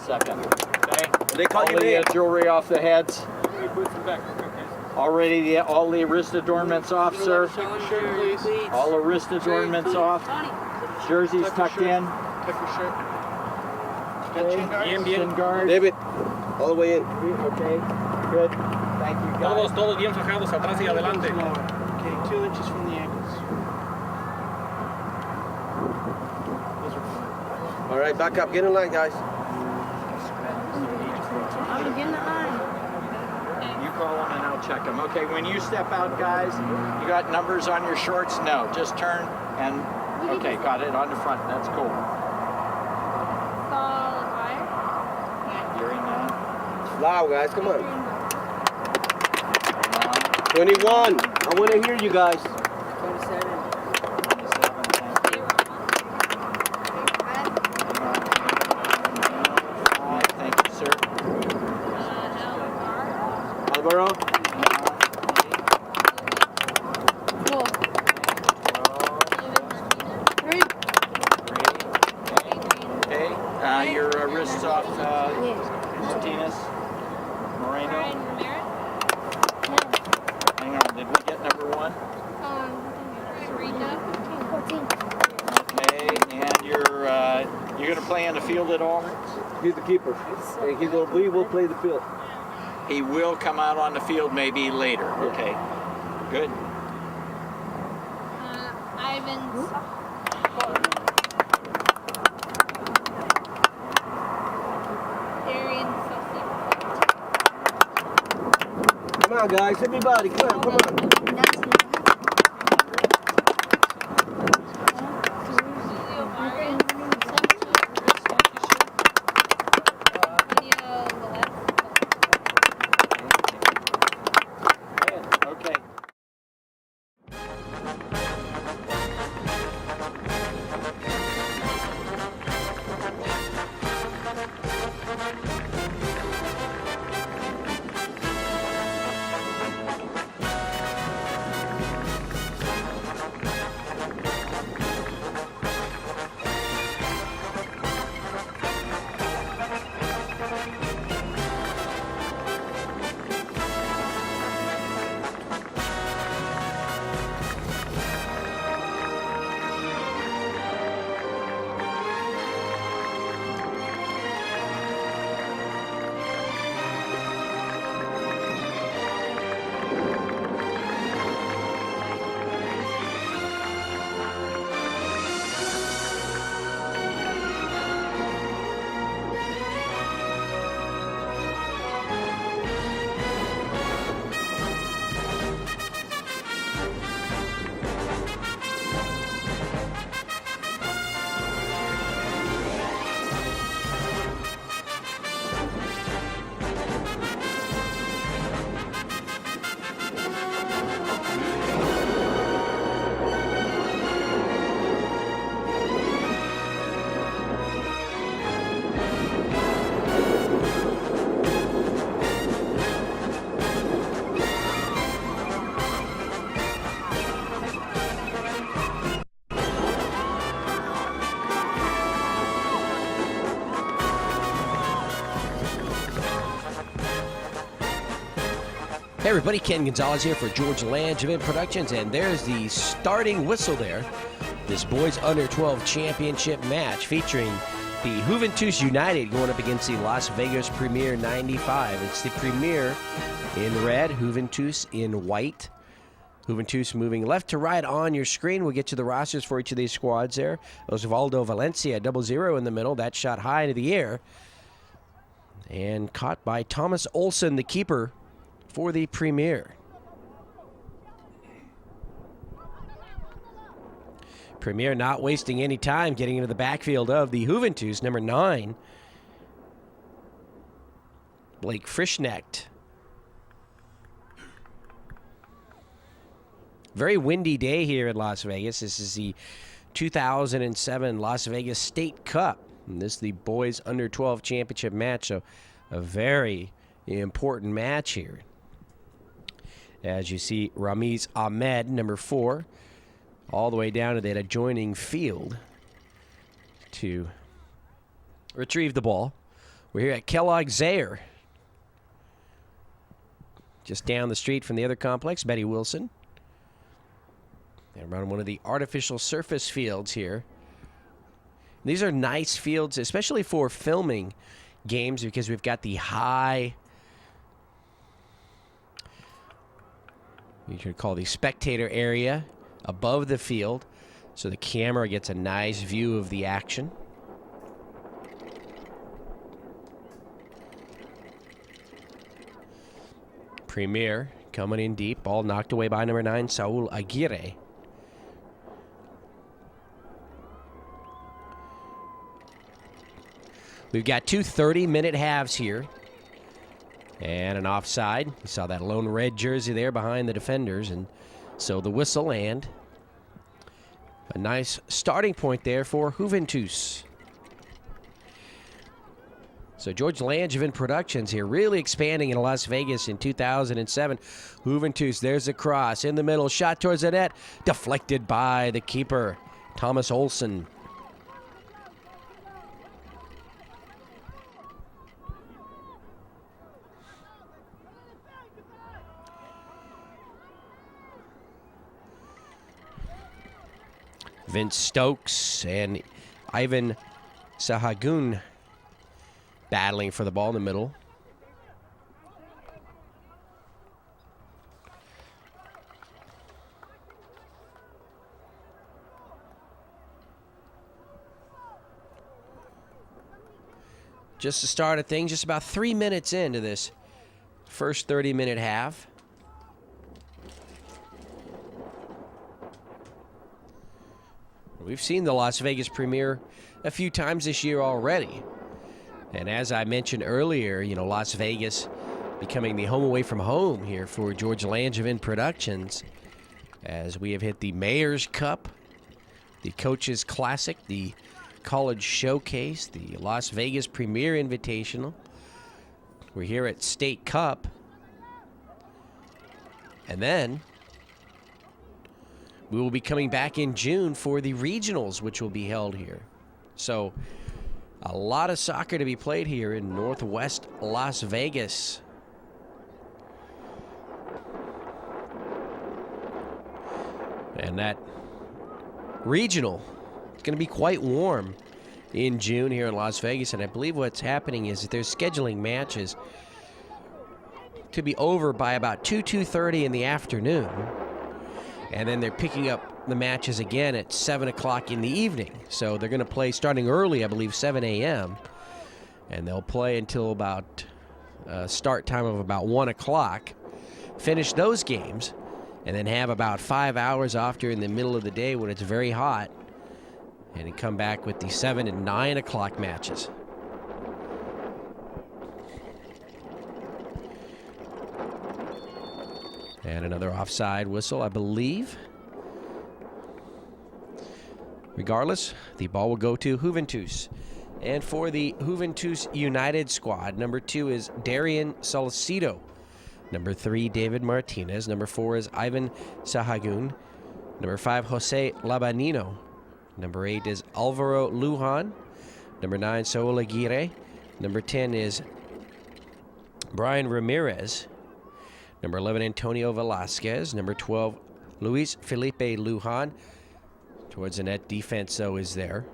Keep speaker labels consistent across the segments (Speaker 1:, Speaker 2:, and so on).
Speaker 1: second. Okay.
Speaker 2: They call
Speaker 1: all
Speaker 2: you
Speaker 1: the jewelry off the heads. Already all the wrist adornments off, sir. All the wrist adornments off. Jerseys tucked in.
Speaker 3: Tuck your shirt.
Speaker 1: Okay. Shin guard.
Speaker 2: David, all the way in.
Speaker 1: Okay. Good. Thank you, guys.
Speaker 4: Todos bien fajados atrás y adelante.
Speaker 3: Okay, 2 inches from the ankles.
Speaker 2: All right, back up. Get in line, guys.
Speaker 5: I'm getting the line.
Speaker 1: You call them and I'll check them. Okay, when you step out, guys, you got numbers on your shorts? No, just turn and, okay, got it on the front. That's cool. You're in
Speaker 2: Loud, guys. Come on. 21. I want to hear you guys.
Speaker 5: 27.
Speaker 1: Thank you, sir.
Speaker 2: Alvaro.
Speaker 5: Cool.
Speaker 1: Okay, your wrists off, Martinez, Moreno. Hang on, did we get number 1?
Speaker 5: 14.
Speaker 1: Okay, and you're going to play in the field at all?
Speaker 2: He's the keeper. And we will play the field.
Speaker 1: He will come out on the field maybe later. Okay, good.
Speaker 5: Ivan's.
Speaker 2: Come on, guys. Everybody, come on, come on.
Speaker 1: Okay.
Speaker 6: Hey everybody, Ken Gonzalez here for George Langevin Productions, and there's the starting whistle there. This boys under 12 championship match featuring the Juventus United going up against the Las Vegas Premier 95. It's the Premier in red, Juventus in white. Juventus moving left to right on your screen. We'll get you the rosters for each of these squads there. Osvaldo Valencia, 0-0 in the middle. That shot high into the air. And caught by Thomas Olsen, the keeper for the Premier. Premier not wasting any time getting into the backfield of the Juventus, number 9. Blake Frischknecht. Very windy day here in Las Vegas. This is the 2007 Las Vegas State Cup. And this is the boys under 12 championship match, so a very important match here. As you see, Ramiz Ahmed, number 4, all the way down to that adjoining field to retrieve the ball. We're here at Kellogg Zaire. Just down the street from the other complex, Betty Wilson. And we're on one of the artificial surface fields here. These are nice fields, especially for filming games, because we've got the high, you could call the spectator area above the field, so the camera gets a nice view of the action. Premier coming in deep, ball knocked away by number 9, Saul Aguirre. We've got two 30-minute halves here. And an offside. You saw that lone red jersey there behind the defenders. And so the whistle and a nice starting point there for Juventus. So George Langevin Productions here really expanding in Las Vegas in 2007. Juventus, there's the cross in the middle. Shot towards the net. Deflected by the keeper, Thomas Olsen. Vince Stokes and Ivan Sahagun battling for the ball in the middle. Just the start of things, just about 3 minutes into this first 30-minute half. We've seen the Las Vegas premiere a few times this year already. And as I mentioned earlier, you know, Las Vegas becoming the home away from home here for George Langevin Productions, as we have hit the Mayor's Cup, the Coaches Classic, the College Showcase, the Las Vegas Premier Invitational. We're here at State Cup. And then we will be coming back in June for the regionals, which will be held here. So a lot of soccer to be played here in Northwest Las Vegas. And that regional is going to be quite warm in June here in Las Vegas. And I believe what's happening is that they're scheduling matches to be over by about 2:30 in the afternoon. And then they're picking up the matches again at 7 o'clock in the evening. So they're going to play starting early, I believe, 7 a.m. And they'll play until about start time of about 1 o'clock. Finish those games, and then have about 5 hours off during the middle of the day when it's very hot. And then come back with the 7 and 9 o'clock matches. And another offside whistle, I believe. Regardless, the ball will go to Juventus. And for the Juventus United squad, number 2 is Darian Salcido. Number 3, David Martinez. Number 4 is Ivan Sahagun. Number 5, Jose Labanino. Number 8 is Alvaro Lujan. Number 9, Saul Aguirre. Number 10 is Brian Ramirez. Number 11, Antonio Velasquez. Number 12, Luis Felipe Lujan. Towards the net, defense, though, is there.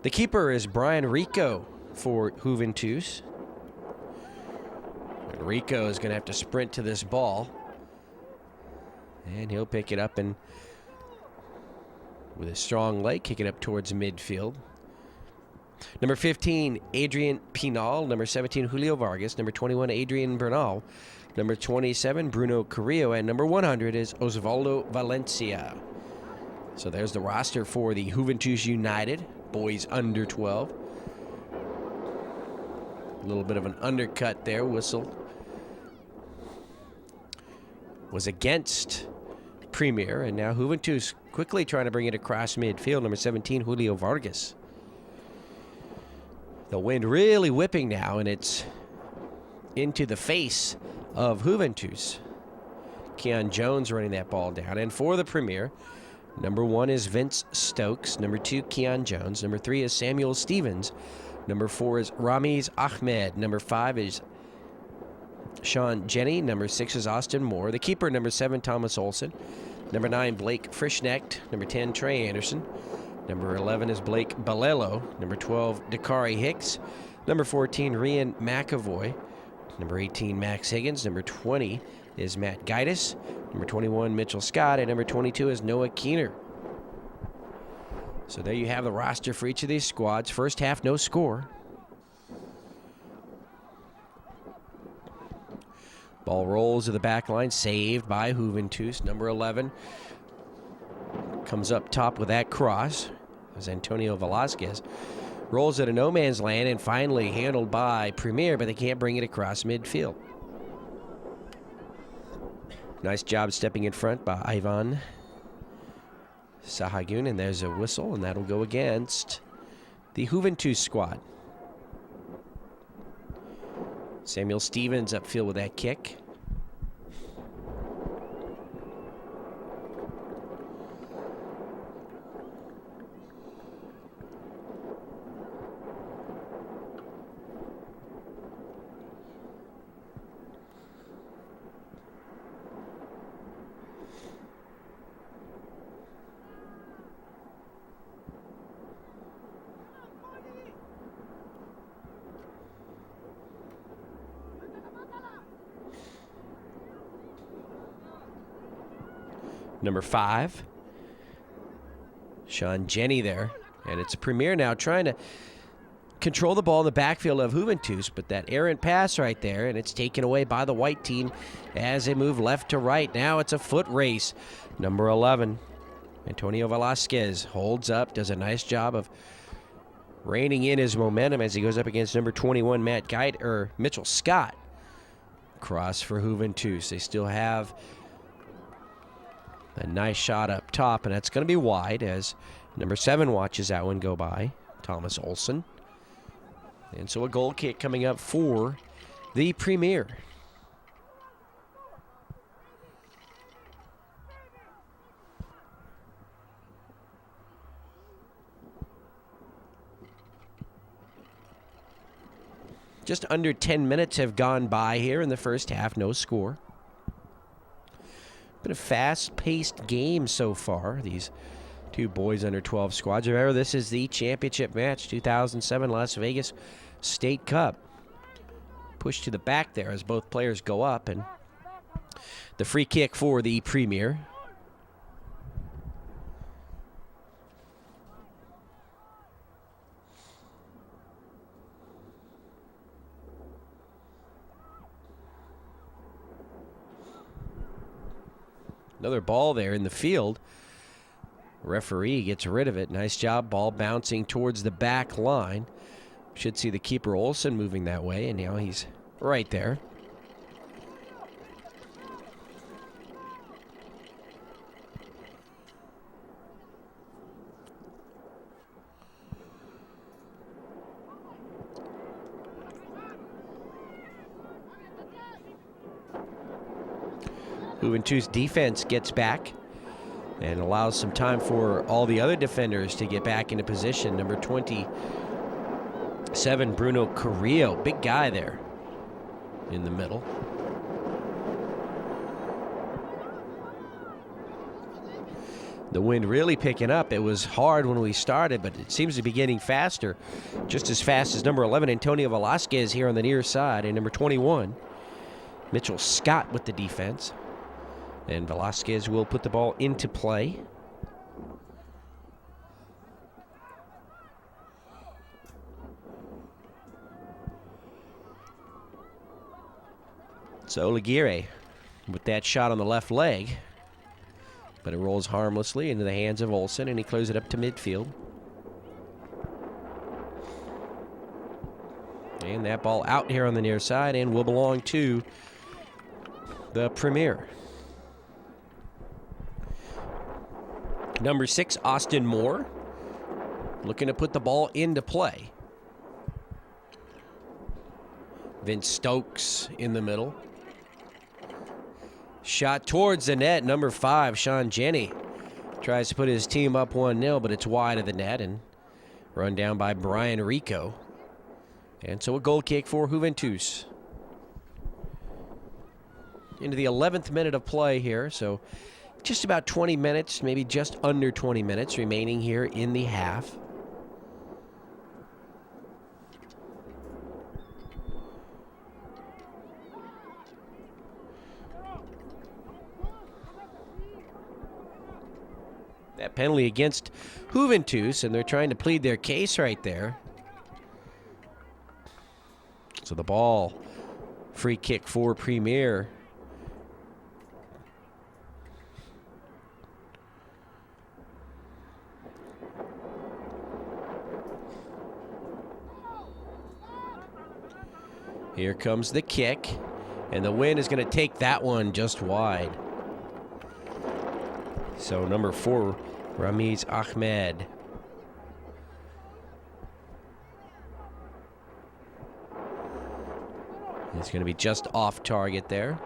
Speaker 6: The keeper is Brian Rico for Juventus. And Rico is going to have to sprint to this ball. And he'll pick it up and, with a strong leg, kick it up towards midfield. Number 15, Adrian Pinal. Number 17, Julio Vargas. Number 21, Adrian Bernal. Number 27, Bruno Carrillo. And number 100 is Osvaldo Valencia. So there's the roster for the Juventus United, boys under 12. A little bit of an undercut there, whistle. Was against Premier, and now Juventus quickly trying to bring it across midfield. Number 17, Julio Vargas. The wind really whipping now, and it's into the face of Juventus. Keon Jones running that ball down. And for the Premier, number 1 is Vince Stokes. Number 2, Keon Jones. Number 3 is Samuel Stevens. Number 4 is Ramiz Ahmed. Number 5 is Sean Jenny. Number 6 is Austin Moore. The keeper, number 7, Thomas Olson. Number 9, Blake Frischnecht. Number 10, Trey Anderson. Number 11 is Blake Balelo. Number 12, Dakari Hicks. Number 14, Rian McAvoy. Number 18, Max Higgins. Number 20 is Matt Gaitis. Number 21, Mitchell Scott. And number 22 is Noah Keener. So there you have the roster for each of these squads. First half, no score. Ball rolls to the back line, saved by Juventus. Number 11 comes up top with that cross as Antonio Velasquez rolls it a no man's land and finally handled by Premier, but they can't bring it across midfield. Nice job stepping in front by Ivan Sahagun, and there's a whistle, and that'll go against the Juventus squad. Samuel Stevens upfield with that kick. Number 5, Sean Jenny there. And it's Premier now trying to control the ball in the backfield of Juventus, but that errant pass right there, and it's taken away by the white team as they move left to right. Now it's a foot race. Number 11, Antonio Velasquez holds up, does a nice job of reining in his momentum as he goes up against number 21, Mitchell Scott. Cross for Juventus. They still have a nice shot up top, and that's going to be wide as number 7 watches that one go by, Thomas Olson. And so a goal kick coming up for the Premier. Just under 10 minutes have gone by here in the first half, no score. Been a fast-paced game so far, these two boys under 12 squads. Remember, this is the championship match, 2007 Las Vegas State Cup. Pushed to the back there as both players go up, and the free kick for the Premier. Another ball there in the field. Referee gets rid of it. Nice job. Ball bouncing towards the back line. Should see the keeper Olsen moving that way, and now he's right there. Juventus defense gets back and allows some time for all the other defenders to get back into position. Number 27, Bruno Carrillo, big guy there in the middle. The wind really picking up. It was hard when we started, but it seems to be getting faster. Just as fast as number 11, Antonio Velasquez here on the near side, and number 21, Mitchell Scott with the defense. And Velasquez will put the ball into play. So Laguirre with that shot on the left leg. But it rolls harmlessly into the hands of Olsen, and he closes it up to midfield. And that ball out here on the near side and will belong to the Premier. Number 6, Austin Moore, looking to put the ball into play. Vince Stokes in the middle. Shot towards the net. Number 5, Sean Jenny, tries to put his team up 1-0, but it's wide of the net and run down by Brian Rico. And so a goal kick for Juventus. Into the 11th minute of play here, so just about 20 minutes, maybe just under 20 minutes remaining here in the half. That penalty against Juventus, and they're trying to plead their case right there. So the ball, free kick for Premier. Here comes the kick, and the wind is going to take that one just wide. So number 4, Ramiz Ahmed. It's going to be just off target there.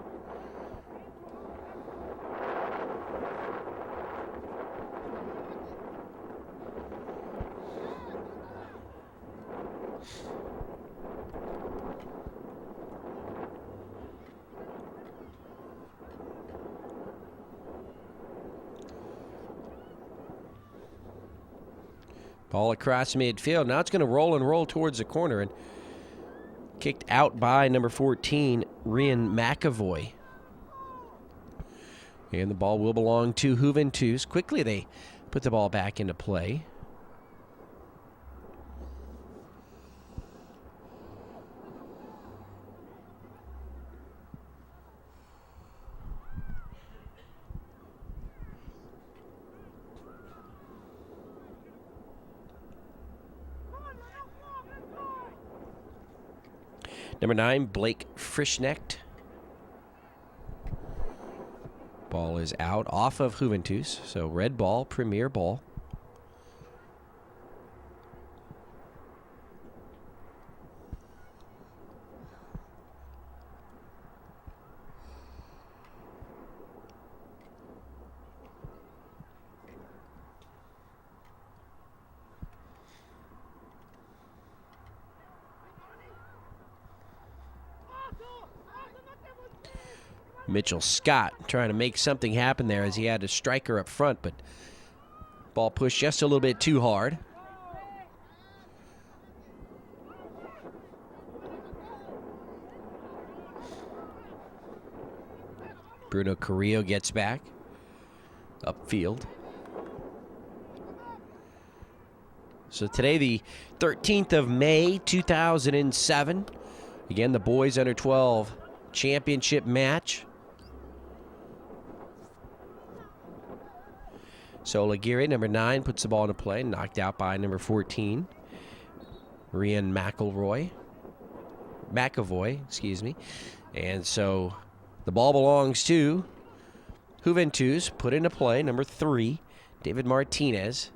Speaker 6: Ball across midfield. Now it's going to roll towards the corner and kicked out by number 14, Rian McAvoy. And the ball will belong to Juventus. Quickly they put the ball back into play. Number 9, Blake Frischnecht. Ball is out off of Juventus. So red ball, Premier ball. Mitchell Scott trying to make something happen there as he had a striker up front, but ball pushed just a little bit too hard. Bruno Carrillo gets back upfield. So today, the 13th of May, 2007. Again, the boys under 12 championship match. So Laguirre, number 9, puts the ball into play, knocked out by number 14, Rian McAvoy, excuse me. And so the ball belongs to Juventus, put into play, number 3, David Martinez.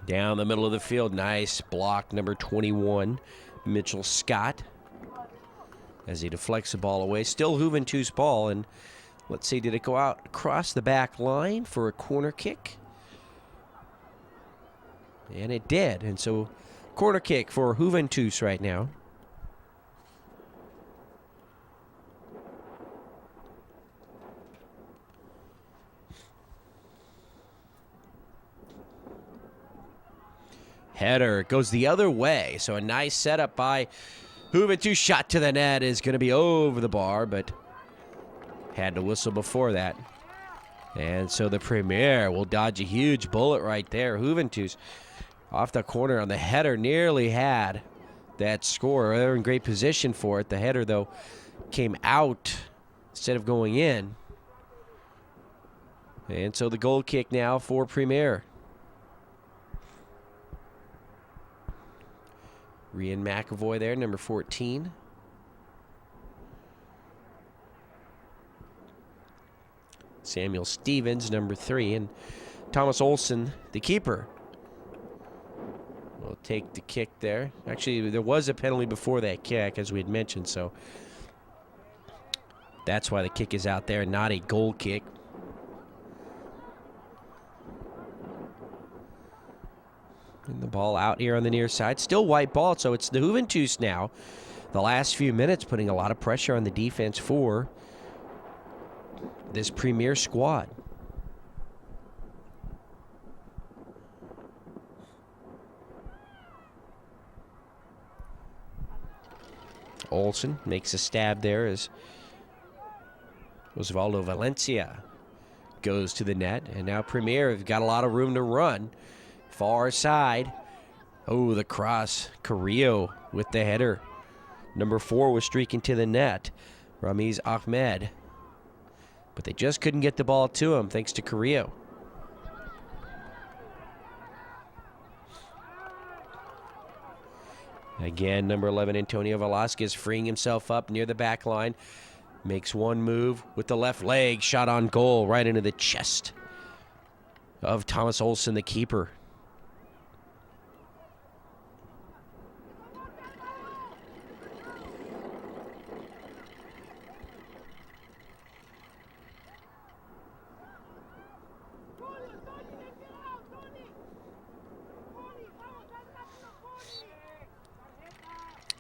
Speaker 6: Down the middle of the field, nice block, number 21, Mitchell Scott, as he deflects the ball away. Still Juventus ball, and let's see, did it go out across the back line for a corner kick? And it did, and so corner kick for Juventus right now. Header goes the other way, so a nice setup by Juventus. Shot to the net is going to be over the bar, but had to whistle before that. And so the Premier will dodge a huge bullet right there. Juventus off the corner on the header nearly had that score. They're in great position for it. The header, though, came out instead of going in. And so the goal kick now for Premier. Rian McAvoy there, number 14. Samuel Stevens, number 3. And Thomas Olsen, the keeper, will take the kick there. Actually, there was a penalty before that kick, as we had mentioned, so that's why the kick is out there, not a goal kick. And the ball out here on the near side. Still white ball, so it's the Juventus now. The last few minutes putting a lot of pressure on the defense for this premier squad. Olsen makes a stab there as Osvaldo Valencia goes to the net. And now Premier have got a lot of room to run. Far side. Oh, the cross. Carrillo with the header. Number 4 was streaking to the net. Ramiz Ahmed. But they just couldn't get the ball to him thanks to Carrillo. Again, number 11, Antonio Velasquez freeing himself up near the back line. Makes one move with the left leg. Shot on goal right into the chest of Thomas Olsen, the keeper.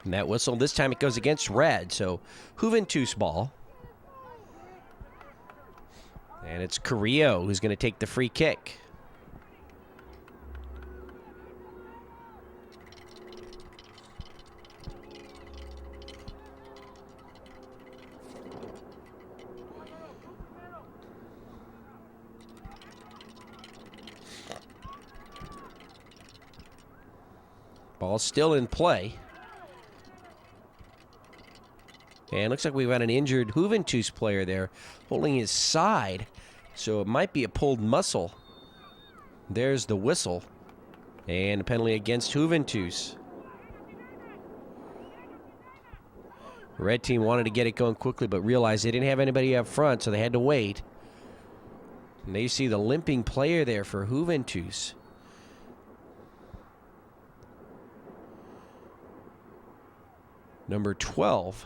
Speaker 6: And that whistle, this time it goes against red, so Juventus ball. And it's Carrillo who's going to take the free kick. Ball's still in play. And looks like we've got an injured Juventus player there holding his side. So it might be a pulled muscle. There's the whistle. And a penalty against Juventus. The red team wanted to get it going quickly, but realized they didn't have anybody up front, so they had to wait. And they see the limping player there for Juventus. Number 12.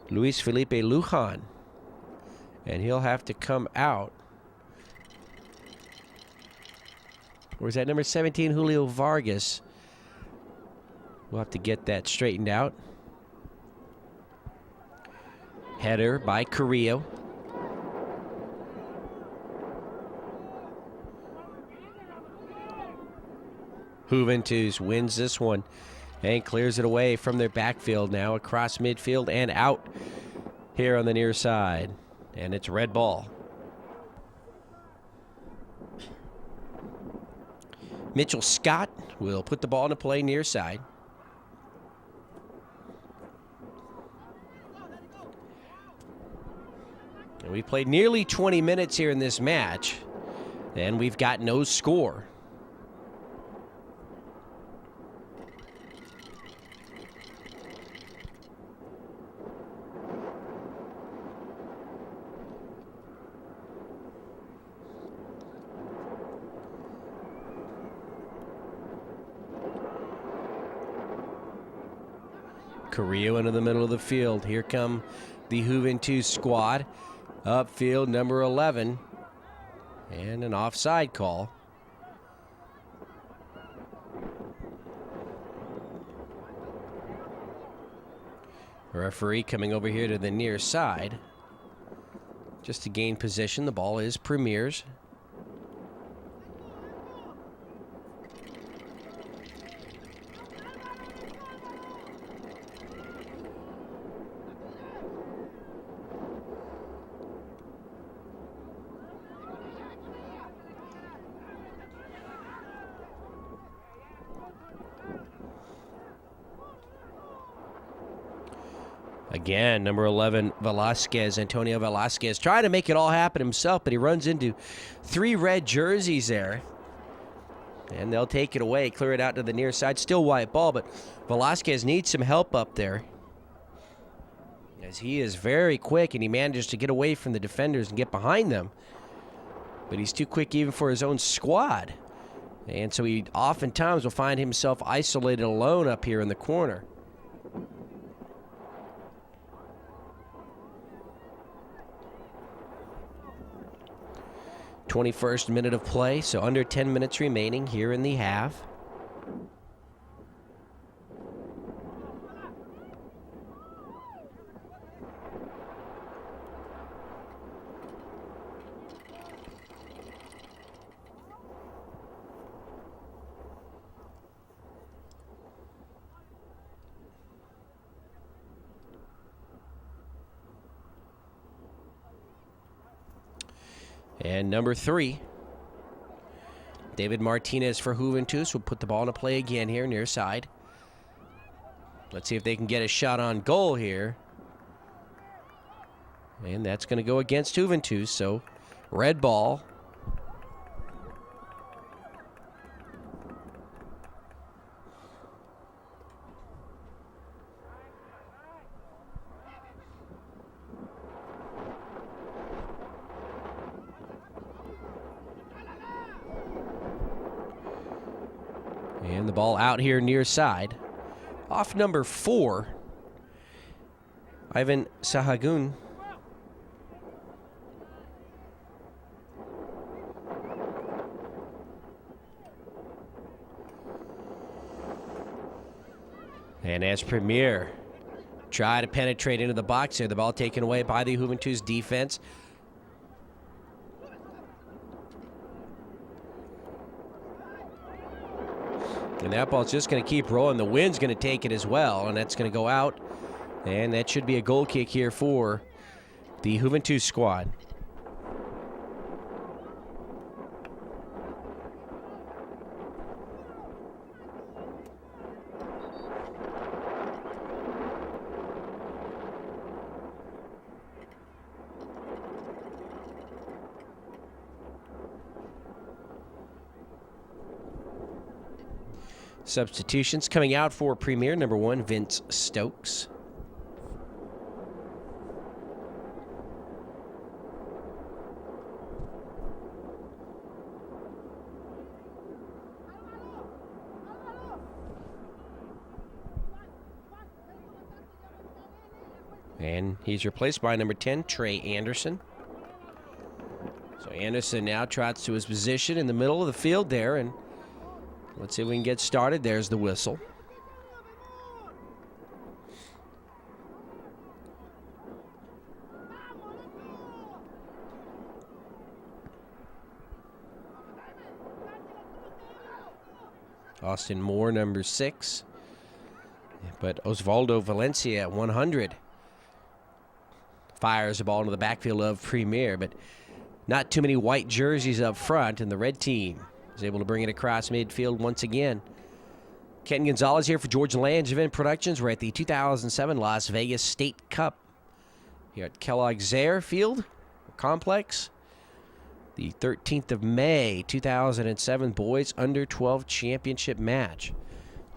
Speaker 6: Luis Felipe Lujan. And he'll have to come out. Or is that number 17, Julio Vargas? We'll have to get that straightened out. Header by Carrillo. Juventus wins this one and clears it away from their backfield now across midfield and out here on the near side. And it's red ball. Mitchell Scott will put the ball into play near side. And we've played nearly 20 minutes here in this match, and we've got no score. Carrillo into the middle of the field. Here come the Juventus squad. Upfield, number 11. And an offside call. Referee coming over here to the near side. Just to gain position. The ball is Premier's. Again, number 11, Velasquez, Antonio Velasquez, trying to make it all happen himself, but he runs into 3 red jerseys there. And they'll take it away, clear it out to the near side. Still white ball, but Velasquez needs some help up there, as he is very quick, and he manages to get away from the defenders and get behind them. But he's too quick even for his own squad. And so he oftentimes will find himself isolated alone up here in the corner. '21st minute of play, so under 10 minutes remaining here in the half. And number 3, David Martinez for Juventus will put the ball into play again here near side. Let's see if they can get a shot on goal here. And that's going to go against Juventus, so red ball. And the ball out here near side. Off number 4, Ivan Sahagun. And as Premier try to penetrate into the box here, the ball taken away by the Juventus defense. And that ball's just going to keep rolling. The wind's going to take it as well, and that's going to go out. And that should be a goal kick here for the Juventus squad. Substitutions coming out for Premier. Number 1, Vince Stokes. And he's replaced by number 10, Trey Anderson. So Anderson now trots to his position in the middle of the field there, and let's see if we can get started. There's the whistle. Austin Moore, number 6. But Osvaldo Valencia at 100 fires the ball into the backfield of Premier, but not too many white jerseys up front, and the red team is able to bring it across midfield once again. Ken Gonzalez here for George Langevin Productions. We're at the 2007 Las Vegas State Cup here at Kellogg-Zaire Field Complex. The 13th of May, 2007 Boys Under 12 Championship match.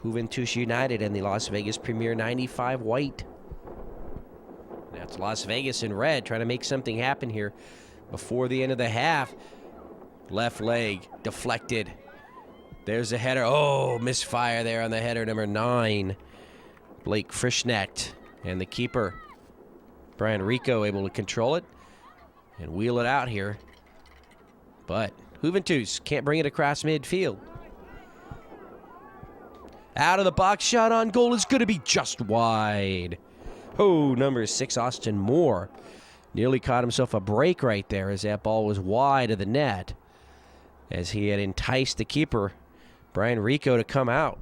Speaker 6: Juventus United and the Las Vegas Premier 95 White. That's Las Vegas in red, trying to make something happen here before the end of the half. Left leg deflected. There's a header. Oh, misfire there on the header, number 9, Blake Frischnecht. And the keeper, Brian Rico, able to control it and wheel it out here. But Juventus can't bring it across midfield. Out of the box, shot on goal is going to be just wide. Oh, number 6, Austin Moore, nearly caught himself a break right there as that ball was wide of the net, as he had enticed the keeper, Brian Rico, to come out.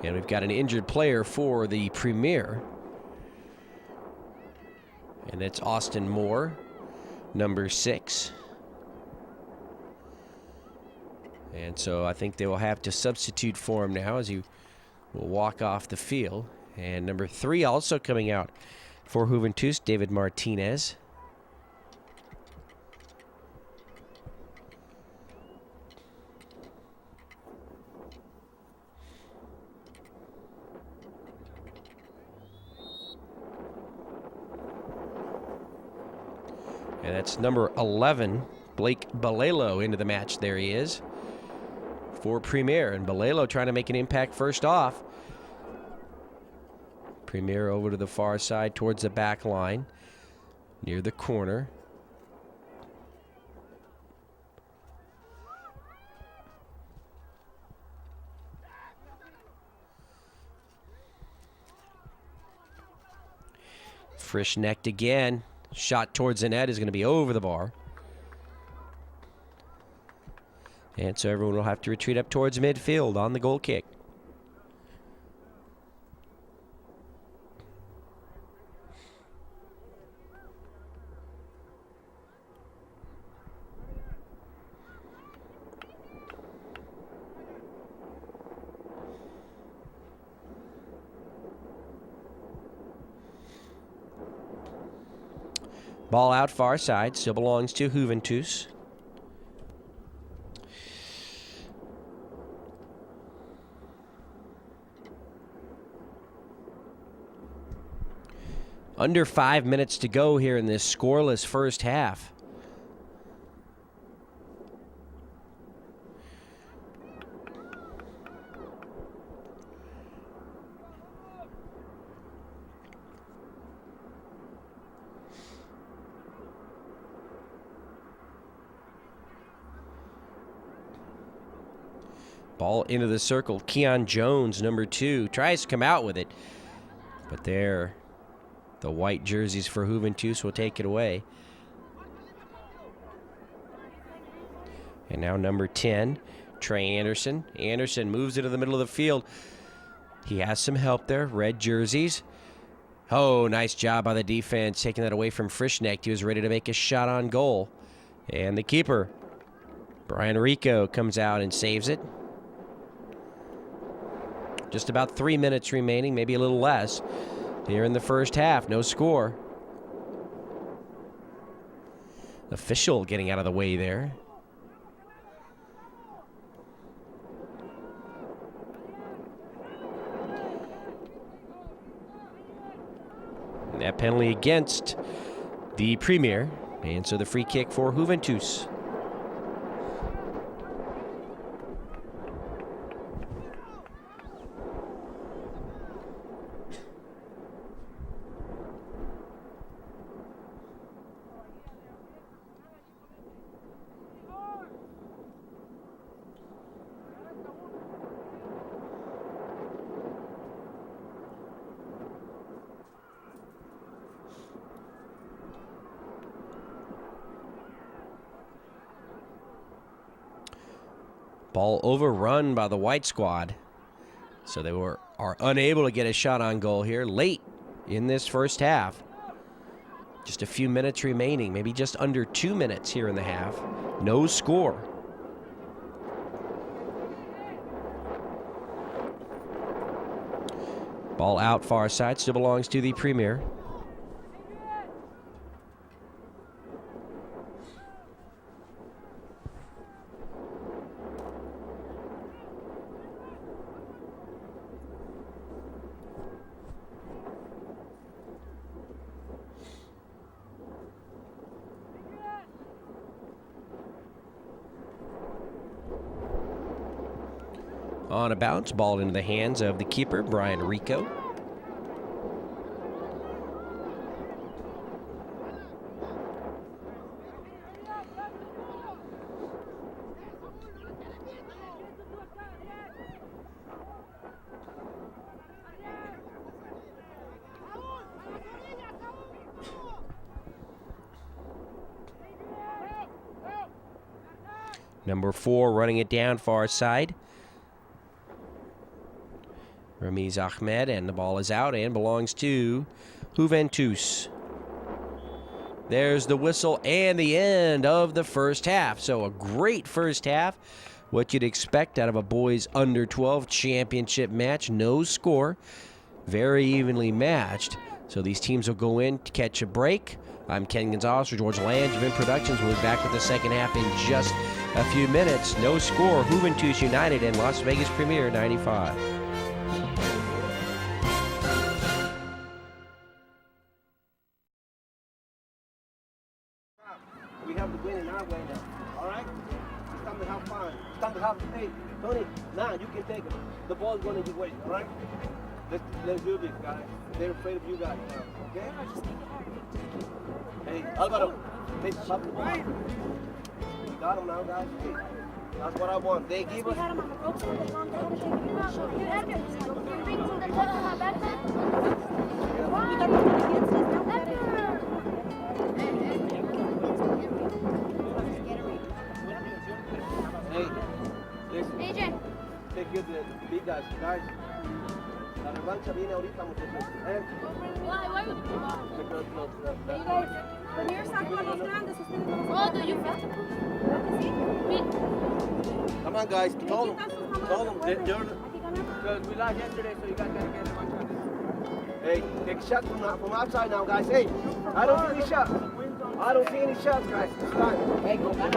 Speaker 6: And we've got an injured player for the Premier. And it's Austin Moore, number 6. And so I think they will have to substitute for him now as he will walk off the field. And number 3 also coming out for Juventus, David Martinez. And that's number 11, Blake Balelo, into the match. There he is for Premier. And Balelo trying to make an impact first off. Premier over to the far side towards the back line, near the corner. Frisch-necked again. Shot towards the net is going to be over the bar. And so everyone will have to retreat up towards midfield on the goal kick. Ball out far side, still belongs to Juventus. Under 5 minutes to go here in this scoreless first half. Ball into the circle. Keon Jones, number 2, tries to come out with it. But there, the white jerseys for Juventus will take it away. And now number 10, Trey Anderson. Anderson moves into the middle of the field. He has some help there. Red jerseys. Oh, nice job by the defense, taking that away from Frischnecht. He was ready to make a shot on goal. And the keeper, Brian Rico, comes out and saves it. Just about 3 minutes remaining, maybe a little less, here in the first half. No score. Official getting out of the way there. And that penalty against the Premier. And so the free kick for Juventus. Ball overrun by the white squad. So they are unable to get a shot on goal here late in this first half. Just a few minutes remaining, maybe just under 2 minutes here in the half. No score. Ball out far side, still belongs to the Premier. On a bounce, ball into the hands of the keeper, Brian Rico. Number 4 running it down far side. Ramiz Ahmed, and the ball is out and belongs to Juventus. There's the whistle and the end of the first half. So a great first half. What you'd expect out of a boys under 12 championship match. No score. Very evenly matched. So these teams will go in to catch a break. I'm Ken Gonzalez for George Land, Jufc Productions. We'll be back with the second half in just a few minutes. No score. Juventus United and Las Vegas Premier 95.
Speaker 2: on behalf of, hey, Tony, now you can take it. The ball's going to be waiting, right? Let's do this, guys. They're afraid of you guys now, okay? Hey, Alvaro, take the ball. We got him now, guys. Hey, that's what I want. They give us... Hey, listen.
Speaker 5: AJ.
Speaker 2: Take care of the big guys, guys. La revancha viene ahorita, muchachos.
Speaker 5: Oh, do you
Speaker 2: Come on, guys. Tell them. Because we lost yesterday, so you guys got to get a bunch of this. Hey, take a shot from outside now, guys. Hey, I don't see any shots. I don't see any shots, guys. It's time. Hey, go back.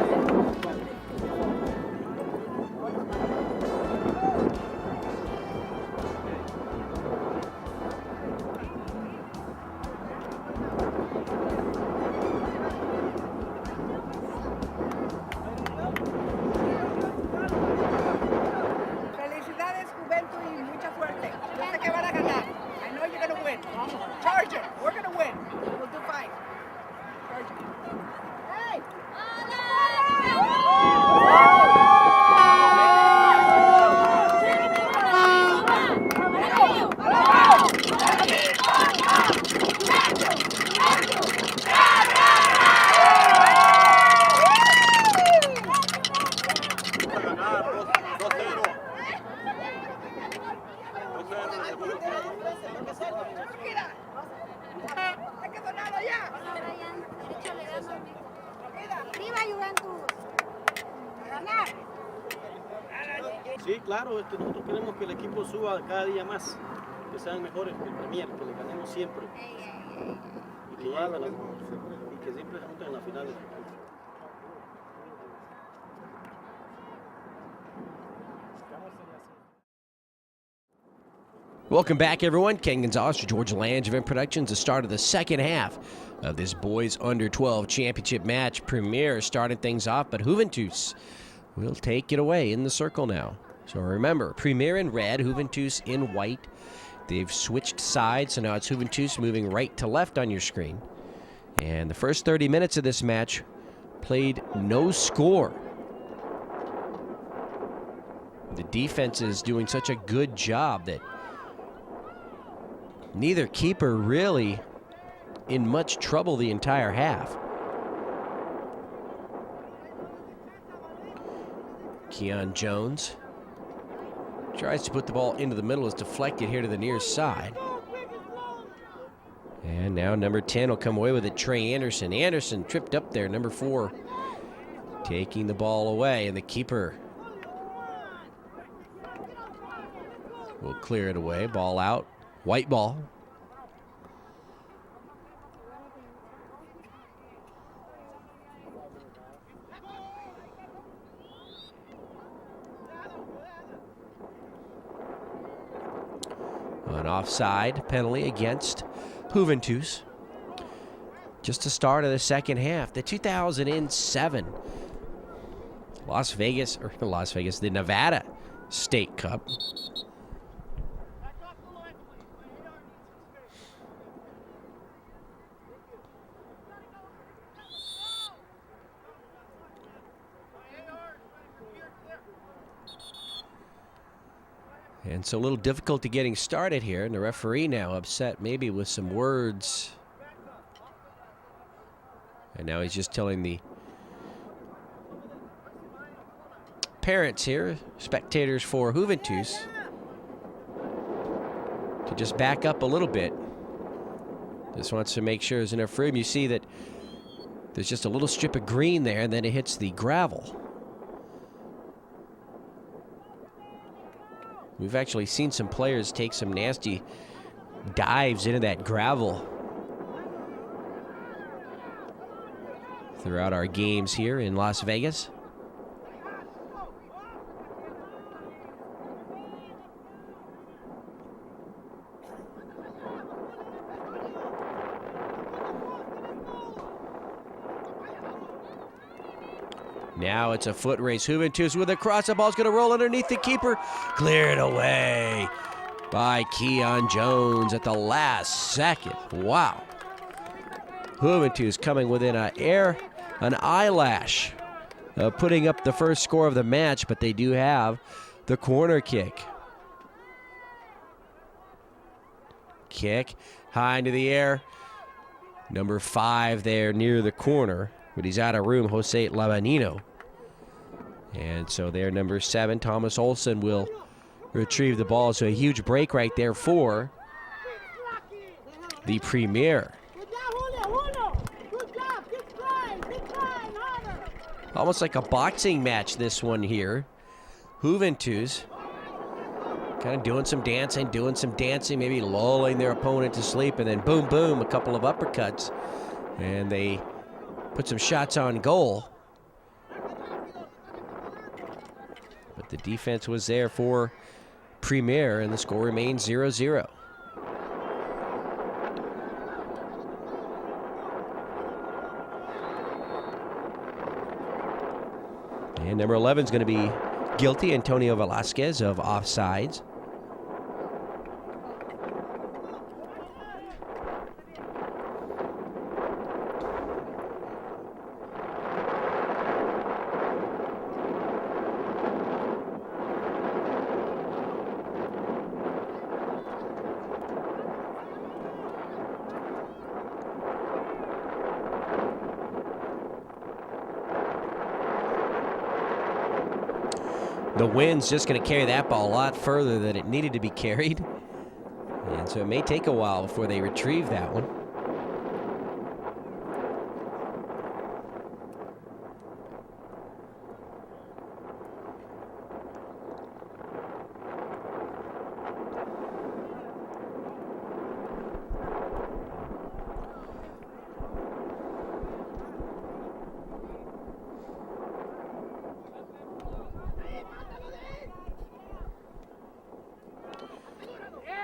Speaker 7: Felicidades, Juventud, y mucha suerte. Yo sé que van a ganar. I know you're going to win. Charge it. We're going to win. We'll do fine. Charge it. Hey! Hay que sonarlo ya. ¡Viva Juventud! ¡A ganar!
Speaker 3: Sí, claro, nosotros queremos que el equipo suba cada día más, que sean mejores que el Premier, que le ganemos siempre. Y que siempre se junten en la final.
Speaker 6: Welcome back, everyone. Ken Gonzalez for Georgia Land Event Productions. The start of the second half of this boys under 12 championship match. Premier starting things off, but Juventus will take it away in the circle now. So remember, Premier in red, Juventus in white. They've switched sides, so now it's Juventus moving right to left on your screen. And the first 30 minutes of this match played no score. The defense is doing such a good job that neither keeper really in much trouble the entire half. Keon Jones tries to put the ball into the middle. It's deflected here to the near side. And now number 10 will come away with it, Trey Anderson. Anderson tripped up there, number 4 taking the ball away, and the keeper will clear it away. Ball out. White ball. An offside penalty against Juventus. Just the start of the second half. The 2007 the Nevada State Cup. And so a little difficulty getting started here, and the referee now upset maybe with some words. And now he's just telling the parents here, spectators for Juventus, to just back up a little bit. Just wants to make sure there's enough room. You see that there's just a little strip of green there, and then it hits the gravel. We've actually seen some players take some nasty dives into that gravel throughout our games here in Las Vegas. Now it's a foot race. Juventus with a cross. The ball's going to roll underneath the keeper. Cleared away by Keon Jones at the last second. Wow. Juventus coming within an eyelash of putting up the first score of the match, but they do have the corner kick. Kick high into the air. Number 5 there near the corner, but he's out of room, Jose Labanino. And so there, number 7, Thomas Olsen, will retrieve the ball. So a huge break right there for the Premier. Almost like a boxing match, this one here. Juventus kind of doing some dancing, maybe lulling their opponent to sleep, and then boom, boom, a couple of uppercuts. And they put some shots on goal. But the defense was there for Premier, and the score remains 0-0. And number 11 is going to be guilty, Antonio Velasquez, of offsides. The wind's just going to carry that ball a lot further than it needed to be carried. And so it may take a while before they retrieve that one.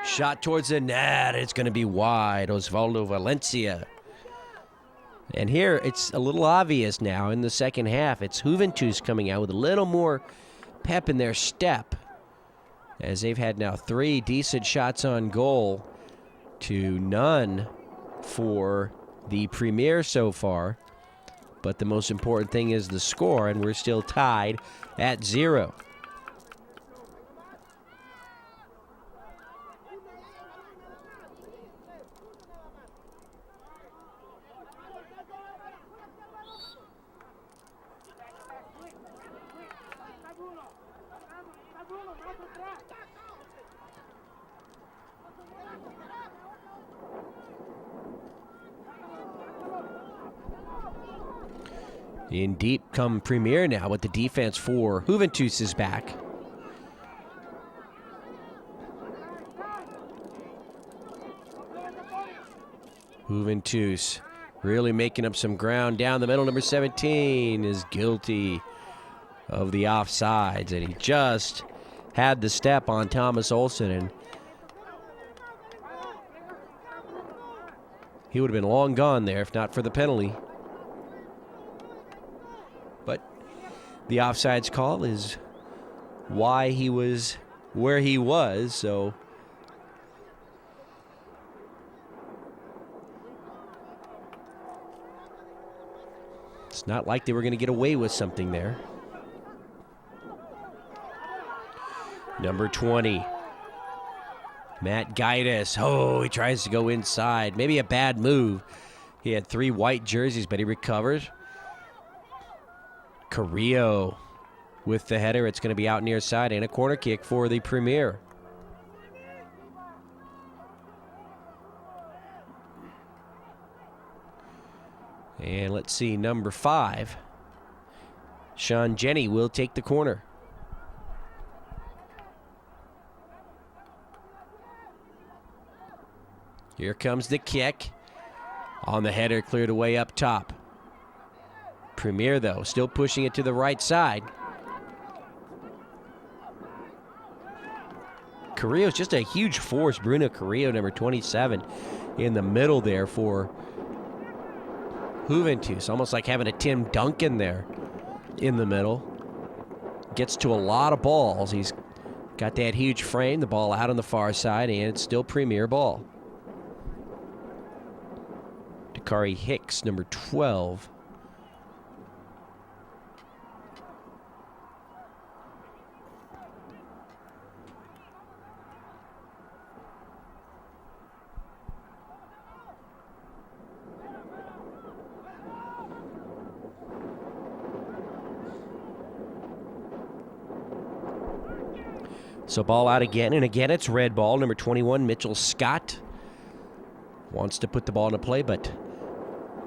Speaker 6: Shot towards the net. It's going to be wide. Osvaldo Valencia. And here it's a little obvious now in the second half. It's Juventus coming out with a little more pep in their step, as they've had now 3 decent shots on goal to none for the Premier so far. But the most important thing is the score, and we're still tied at 0. In deep come Premier now, with the defense for Juventus is back. Juventus really making up some ground down the middle. Number 17 is guilty of the offsides, and he just had the step on Thomas Olsen, and he would have been long gone there if not for the penalty. But the offsides call is why he was where he was, so it's not like they were going to get away with something there. Number 20, Matt Gaitis. Oh, he tries to go inside. Maybe a bad move. He had 3 white jerseys, but he recovers. Carrillo with the header. It's going to be out near side, and a corner kick for the Premier. And let's see, number 5, Sean Jenny will take the corner. Here comes the kick. On the header, cleared away up top. Premier, though, still pushing it to the right side. Carrillo's just a huge force. Bruno Carrillo, number 27, in the middle there for Juventus. Almost like having a Tim Duncan there in the middle. Gets to a lot of balls. He's got that huge frame, the ball out on the far side, and it's still Premier ball. Dakari Hicks, number 12. So ball out again, and again it's red ball. Number 21, Mitchell Scott, wants to put the ball into play, but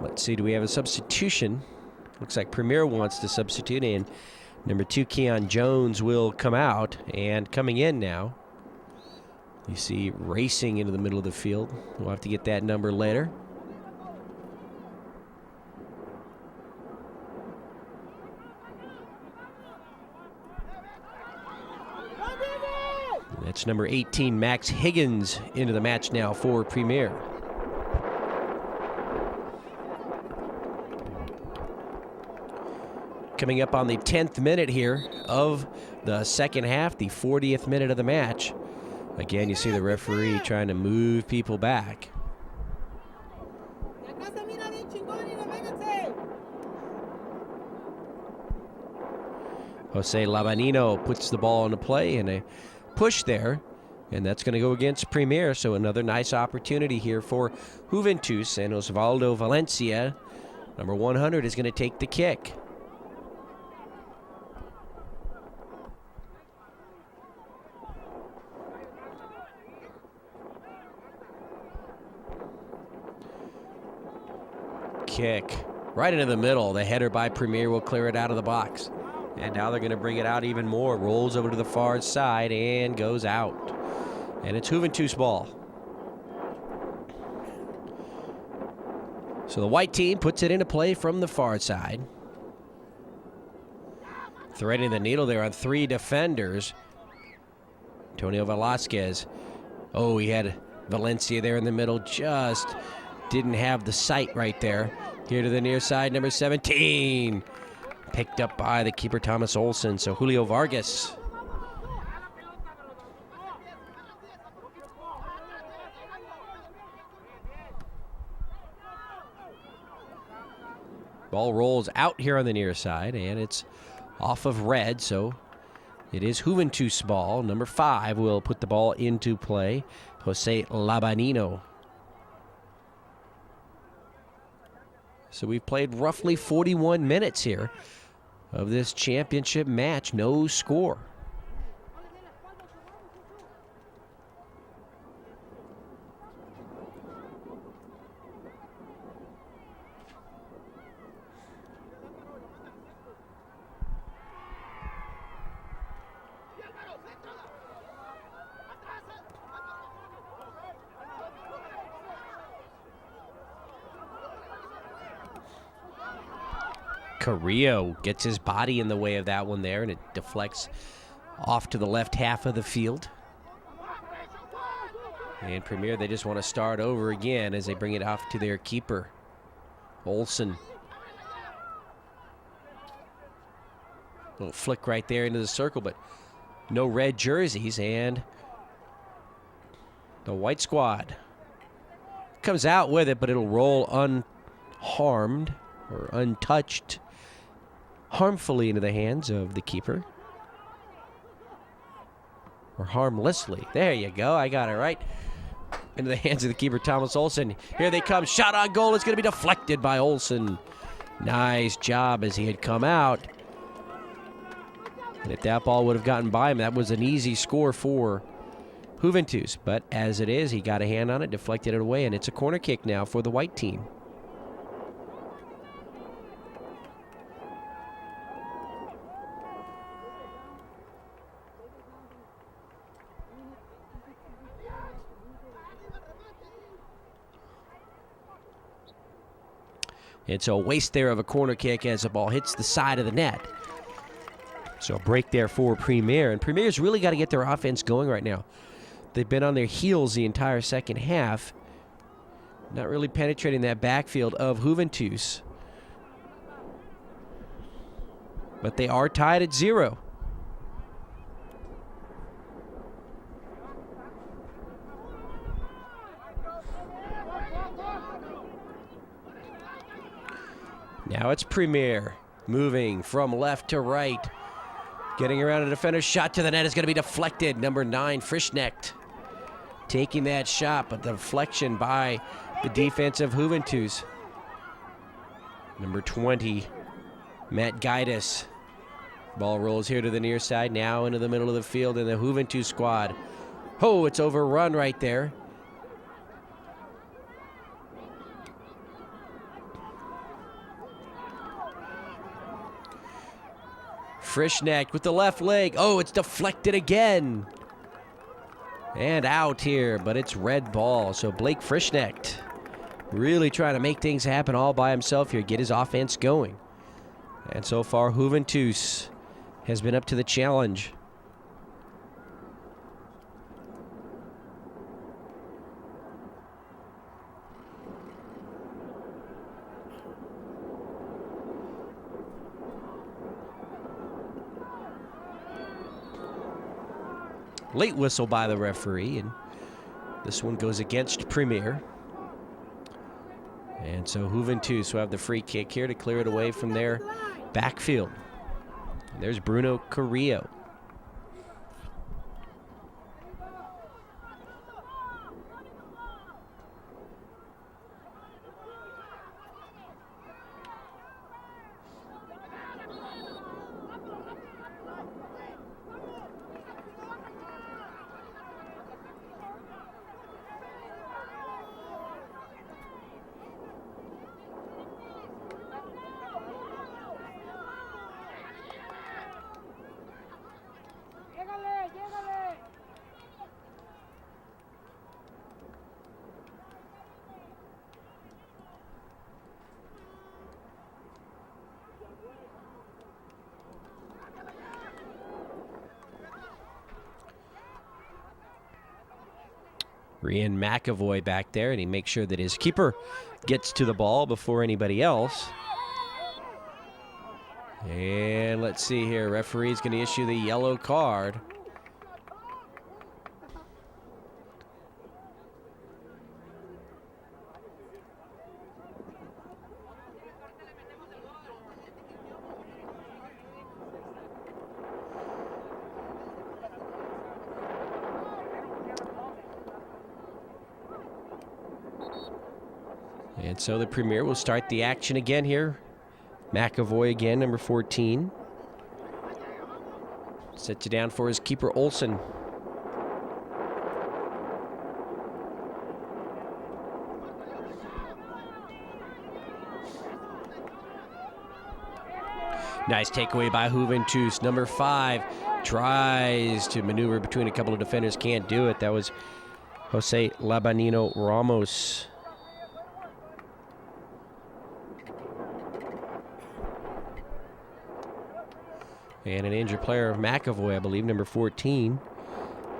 Speaker 6: let's see, do we have a substitution? Looks like Premier wants to substitute, and number 2, Keon Jones, will come out. And coming in now, you see racing into the middle of the field. We'll have to get that number later. That's number 18, Max Higgins, into the match now for Premier. Coming up on the 10th minute here of the second half, the 40th minute of the match. Again, you see the referee trying to move people back. Jose Labanino puts the ball into play, and a push there, and that's going to go against Premier. So another nice opportunity here for Juventus, and Osvaldo Valencia, number 100, is going to take the kick. Kick right into the middle. The header by Premier will clear it out of the box. And now they're going to bring it out even more. Rolls over to the far side and goes out. And it's Juventus ball. So the white team puts it into play from the far side. Threading the needle there on 3 defenders. Antonio Velasquez. Oh, he had Valencia there in the middle. Just didn't have the sight right there. Here to the near side, number 17. Picked up by the keeper, Thomas Olsen. So Julio Vargas. Ball rolls out here on the near side, and it's off of red, so it is Juventus ball. Number 5 will put the ball into play, Jose Labanino. So we've played roughly 41 minutes here of this championship match. No score. Carrillo gets his body in the way of that one there, and it deflects off to the left half of the field. And Premier, they just want to start over again as they bring it off to their keeper, Olsen. Little flick right there into the circle, but no red jerseys, and the white squad comes out with it, but it'll roll unharmed or untouched harmfully into the hands of the keeper. Or harmlessly. There you go. I got it right. Into the hands of the keeper, Thomas Olsen. Here they come. Shot on goal. It's going to be deflected by Olsen. Nice job as he had come out. And if that ball would have gotten by him, that was an easy score for Juventus. But as it is, he got a hand on it, deflected it away, and it's a corner kick now for the white team. It's a waste there of a corner kick as the ball hits the side of the net. So a break there for Premier. And Premier's really got to get their offense going right now. They've been on their heels the entire second half. Not really penetrating that backfield of Juventus. but they are tied at 0. Now it's Premier moving from left to right. Getting around a defender's shot to the net is going to be deflected. Number 9, Frischknecht, taking that shot, but the deflection by the defensive Juventus. Number 20, Matt Gaitis. Ball rolls here to the near side, now into the middle of the field in the Juventus squad. Oh, it's overrun right there. Frischknecht with the left leg. Oh, it's deflected again. And out here, but it's red ball. So Blake Frischknecht really trying to make things happen all by himself here, get his offense going. And so far, Juventus has been up to the challenge. Late whistle by the referee, and this one goes against Premier. And so Juventus will have the free kick here to clear it away from their backfield. And there's Bruno Carrillo. Rian McAvoy back there, and he makes sure that his keeper gets to the ball before anybody else. And let's see here, referee's going to issue the yellow card. And so the Premier will start the action again here. McAvoy again, number 14. Sets it down for his keeper, Olsen. Nice takeaway by Juventus. Number 5 tries to maneuver between a couple of defenders, can't do it. That was Jose Labanino Ramos. And an injured player, McAvoy, I believe, number 14,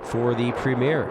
Speaker 6: for the Premier.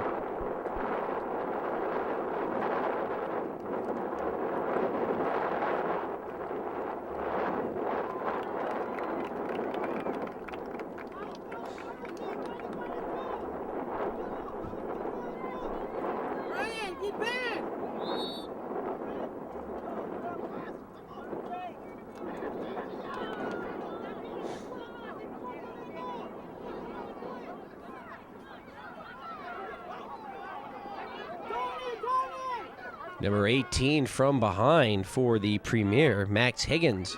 Speaker 6: Number 18 from behind for the Premier, Max Higgins.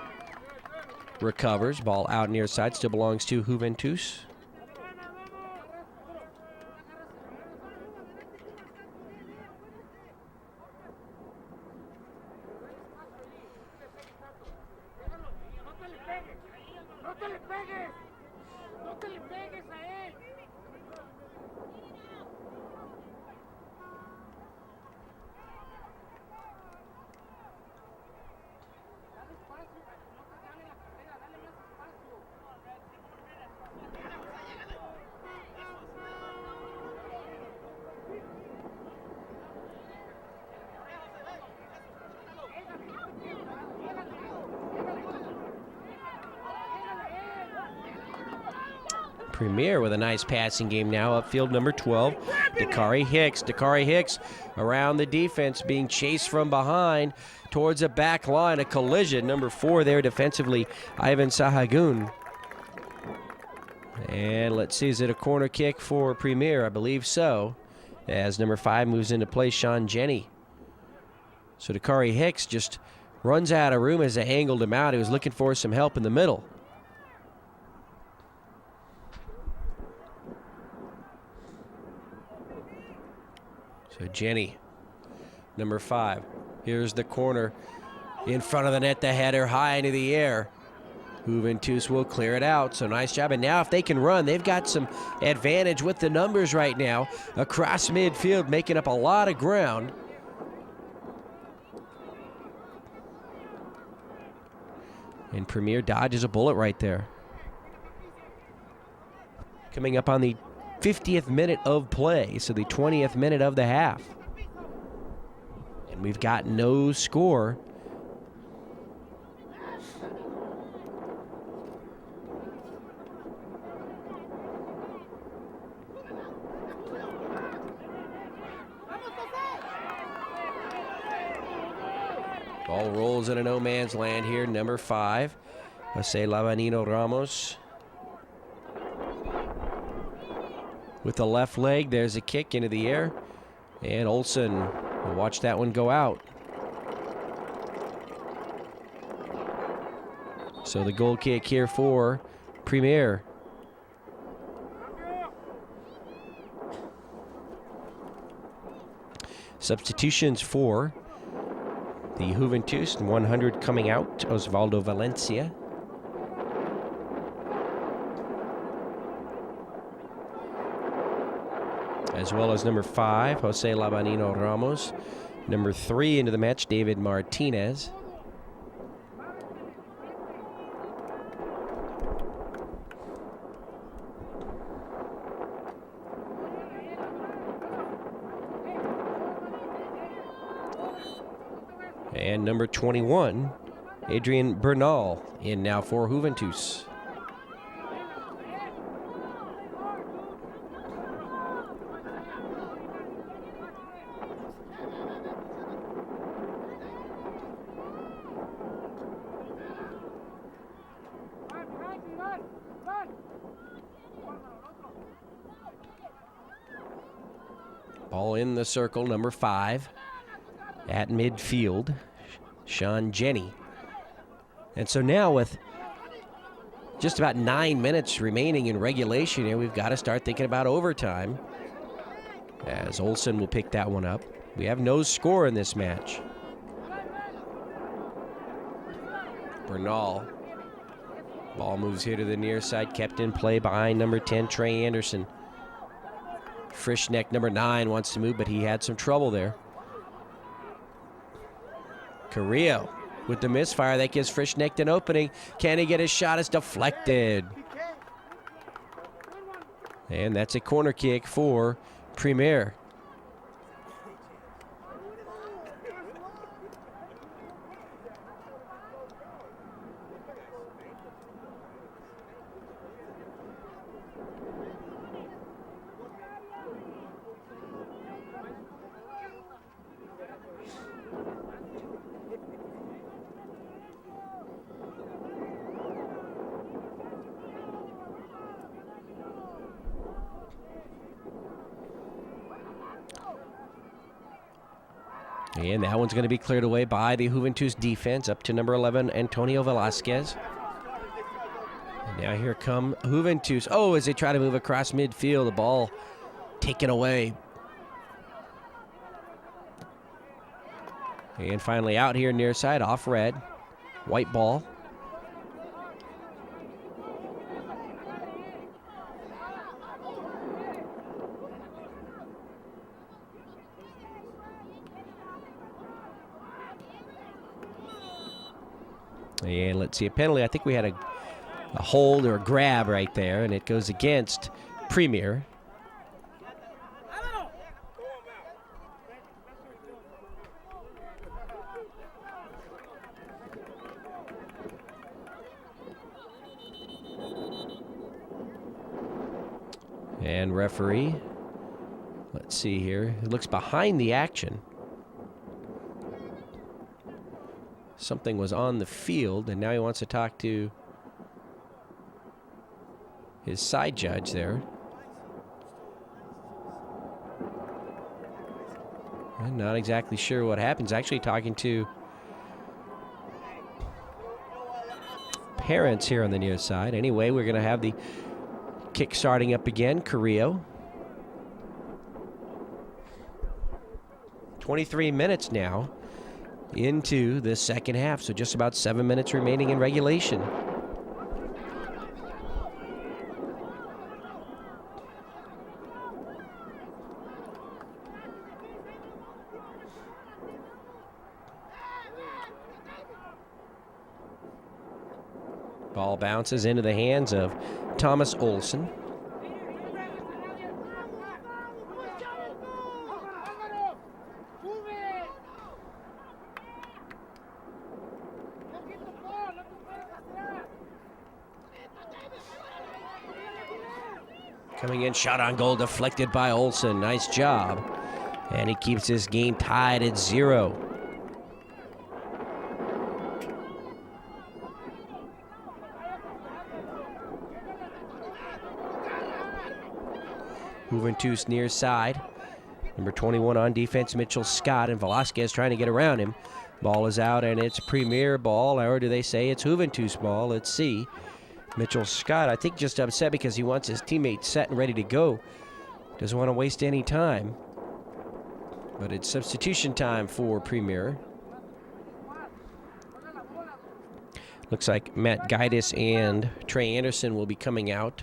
Speaker 6: Recovers, ball out near side, still belongs to Juventus. Premier with a nice passing game now. Upfield, number 12, Dakari Hicks. Dakari Hicks around the defense, being chased from behind towards the back line. A collision. Number 4 there defensively, Ivan Sahagun. And let's see, is it a corner kick for Premier? I believe so, as number 5 moves into play, Sean Jenny. So Dakari Hicks just runs out of room as they angled him out. He was looking for some help in the middle. So Jenny, number 5. Here's the corner. In front of the net, the header high into the air. Juventus will clear it out, so nice job. And now if they can run, they've got some advantage with the numbers right now. Across midfield, making up a lot of ground. And Premier dodges a bullet right there. Coming up on the 50th minute of play, so the 20th minute of the half. And we've got no score. Ball rolls in a no man's land here. Number 5, Jose Lavanino Ramos. With the left leg, there's a kick into the air. And Olsen will watch that one go out. So the goal kick here for Premier. Substitutions for the Juventus, 100 coming out, Osvaldo Valencia. As well as number 5, Jose Lavanino Ramos. Number 3 into the match, David Martinez. And number 21, Adrian Bernal, in now for Juventus. Ball in the circle, number 5 at midfield, Sean Jenny. And so now with just about 9 minutes remaining in regulation here, we've got to start thinking about overtime, as Olsen will pick that one up. We have no score in this match. Bernal. Ball moves here to the near side, kept in play behind number 10, Trey Anderson. Frischneck, number 9, wants to move, but he had some trouble there. Carrillo with the misfire. That gives Frischneck an opening. Can he get his shot? It's deflected. And that's a corner kick for Premier. And that one's going to be cleared away by the Juventus defense, up to number 11, Antonio Velasquez. And now here come Juventus. Oh, as they try to move across midfield, the ball taken away. And finally out here near side, off red, white ball. And let's see, a penalty. I think we had a hold or a grab right there, and it goes against Premier. And referee, let's see here. He looks behind the action. Something was on the field, and now he wants to talk to his side judge there. I'm not exactly sure what happens. Actually talking to parents here on the near side. Anyway, we're going to have the kick starting up again. Carrillo. 23 minutes now into the second half, so just about 7 minutes remaining in regulation. Ball bounces into the hands of Thomas Olson. Coming in, shot on goal, deflected by Olson. Nice job. And he keeps this game tied at 0. Juventus near side. Number 21 on defense, Mitchell Scott, and Velasquez trying to get around him. Ball is out, and it's Premier ball, or do they say it's Juventus ball? Let's see. Mitchell Scott, I think, just upset because he wants his teammates set and ready to go. Doesn't want to waste any time. But it's substitution time for Premier. Looks like Matt Gaitis and Trey Anderson will be coming out.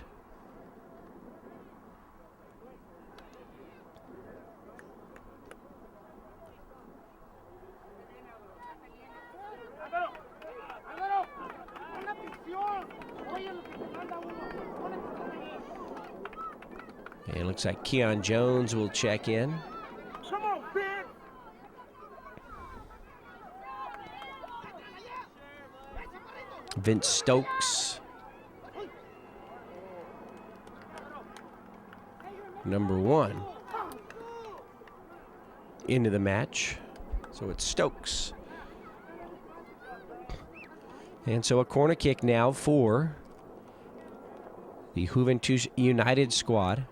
Speaker 6: And it looks like Keon Jones will check in. Vince Stokes. Number 1 into the match. So it's Stokes. And so a corner kick now for the Juventus United squad.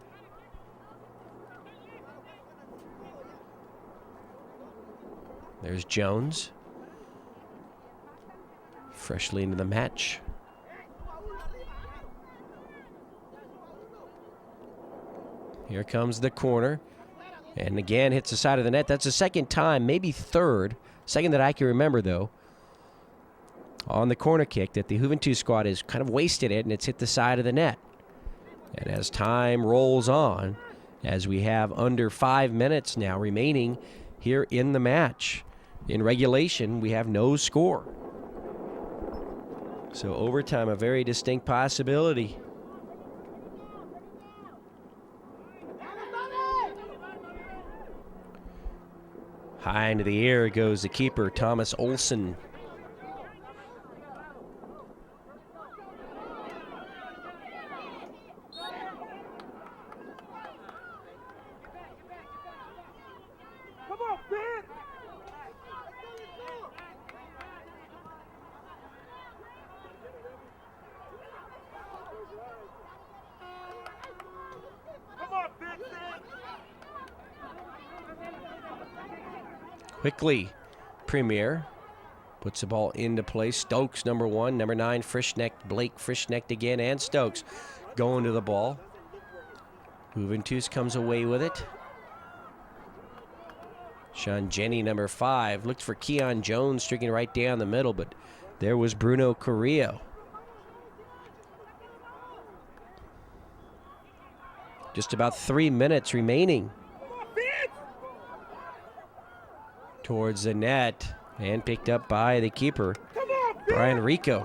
Speaker 6: There's Jones. Freshly into the match. Here comes the corner. And again, hits the side of the net. That's the second time, maybe third. Second that I can remember, though, on the corner kick that the Juventus squad has kind of wasted it, and it's hit the side of the net. And as time rolls on, as we have under 5 minutes now remaining here in the match, in regulation, we have no score. So overtime, a very distinct possibility. High into the air goes the keeper, Thomas Olson. Quickly, Premier puts the ball into play. Stokes, number 1. Number 9, Frischnecht. Blake Frischnecht again, and Stokes going to the ball. Juventus comes away with it. Sean Jenny, number 5, looked for Keon Jones streaking right down the middle, but there was Bruno Carrillo. Just about 3 minutes remaining. Towards the net, and picked up by the keeper, Brian Rico.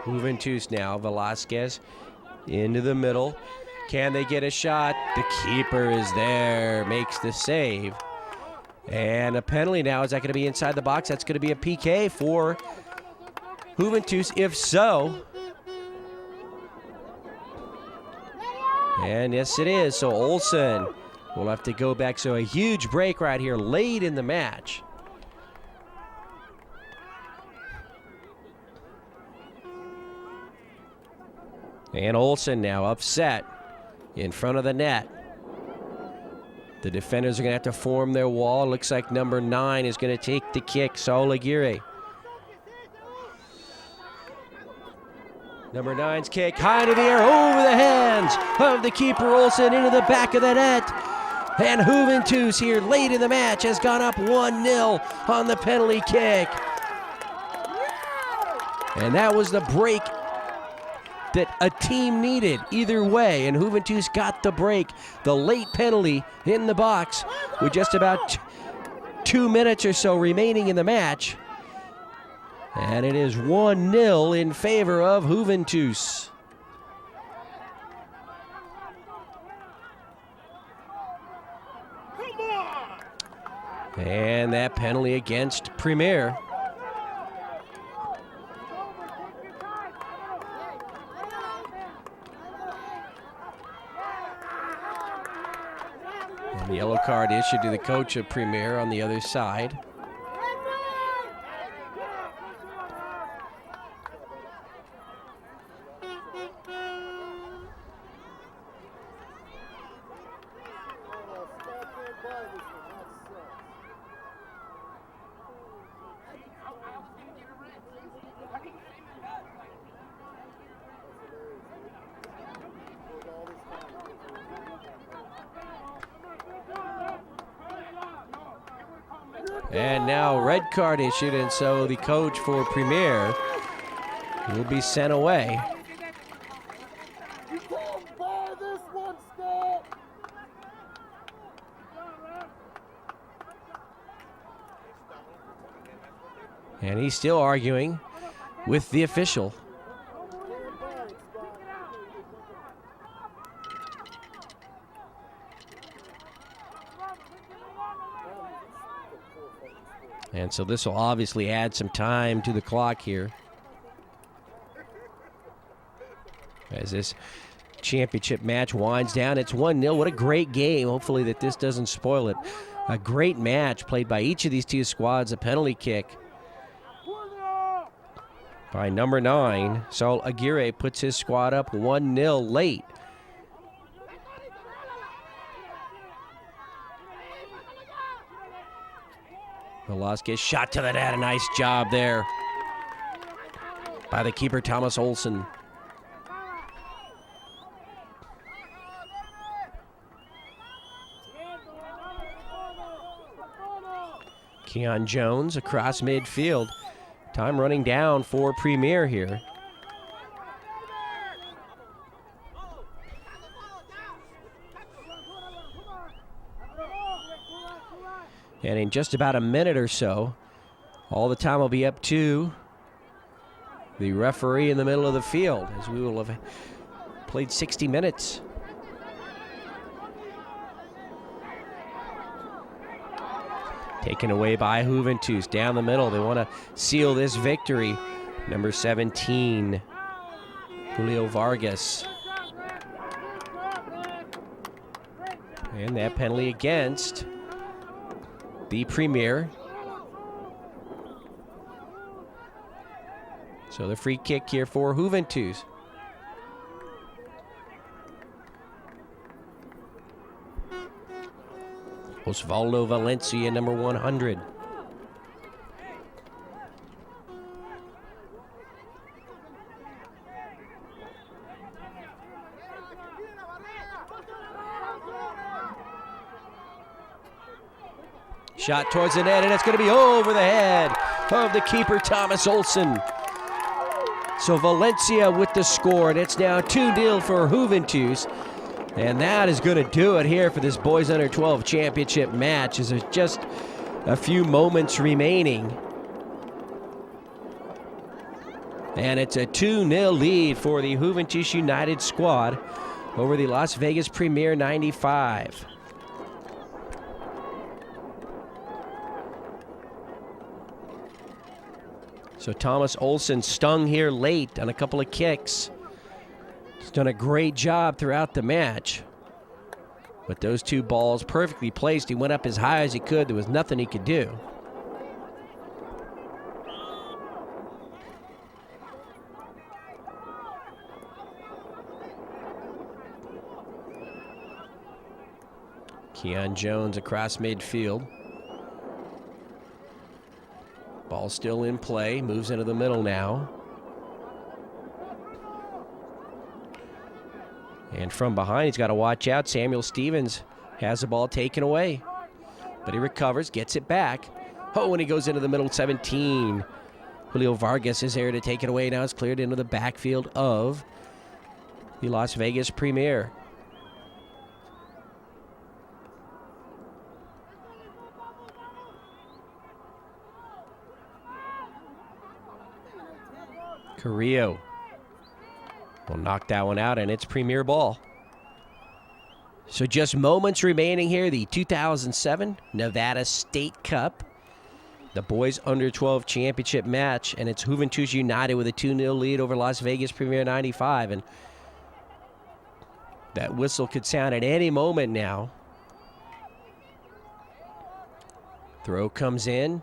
Speaker 6: Juventus now, Velasquez into the middle. Can they get a shot? The keeper is there, makes the save. And a penalty now. Is that going to be inside the box? That's going to be a PK for Juventus? If so. And yes, it is. So Olsen will have to go back. So a huge break right here late in the match. And Olsen now upset in front of the net. The defenders are going to have to form their wall. Looks like number 9 is going to take the kick, Saul Aguirre. Number 9's kick high into the air over the hands of the keeper Olsen into the back of the net. And Juventus here late in the match has gone up 1-0 on the penalty kick. And that was the break that a team needed either way, and Juventus got the break. The late penalty in the box with just about 2 minutes or so remaining in the match. And it is 1-0 in favor of Juventus. And that penalty against Premier. And the yellow card issued to the coach of Premier on the other side. And now red card issued, and so the coach for Premier will be sent away. And he's still arguing with the official. And so this will obviously add some time to the clock here, as this championship match winds down. It's 1-0. What a great game. Hopefully that this doesn't spoil it. A great match played by each of these two squads. A penalty kick by number 9. Saul Aguirre puts his squad up 1-0 late. Velasquez shot to the net. A nice job there by the keeper, Thomas Olsen. Keon Jones across midfield. Time running down for Premier here. And in just about a minute or so, all the time will be up to the referee in the middle of the field, as we will have played 60 minutes. Taken away by Juventus down the middle. They want to seal this victory. Number 17, Julio Vargas. And that penalty against the Premier. So the free kick here for Juventus. Osvaldo Valencia, number 100. Shot towards the net, and it's going to be over the head of the keeper, Thomas Olsen. So Valencia with the score, and it's now 2-0 for Juventus. And that is going to do it here for this Boys Under 12 championship match, as there's just a few moments remaining. And it's a 2-0 lead for the Juventus United squad over the Las Vegas Premier 95. So Thomas Olsen stung here late on a couple of kicks. He's done a great job throughout the match. But those two balls perfectly placed. He went up as high as he could. There was nothing he could do. Keon Jones across midfield. Ball still in play, moves into the middle now. And from behind, he's got to watch out. Samuel Stevens has the ball taken away. But he recovers, gets it back. Oh, and he goes into the middle, 17. Julio Vargas is there to take it away. Now it's cleared into the backfield of the Las Vegas Premier. Carrillo will knock that one out, and it's Premier ball. So just moments remaining here. The 2007 Nevada State Cup, the boys under 12 championship match, and it's Juventus United with a 2-0 lead over Las Vegas Premier 95. And that whistle could sound at any moment now. Throw comes in,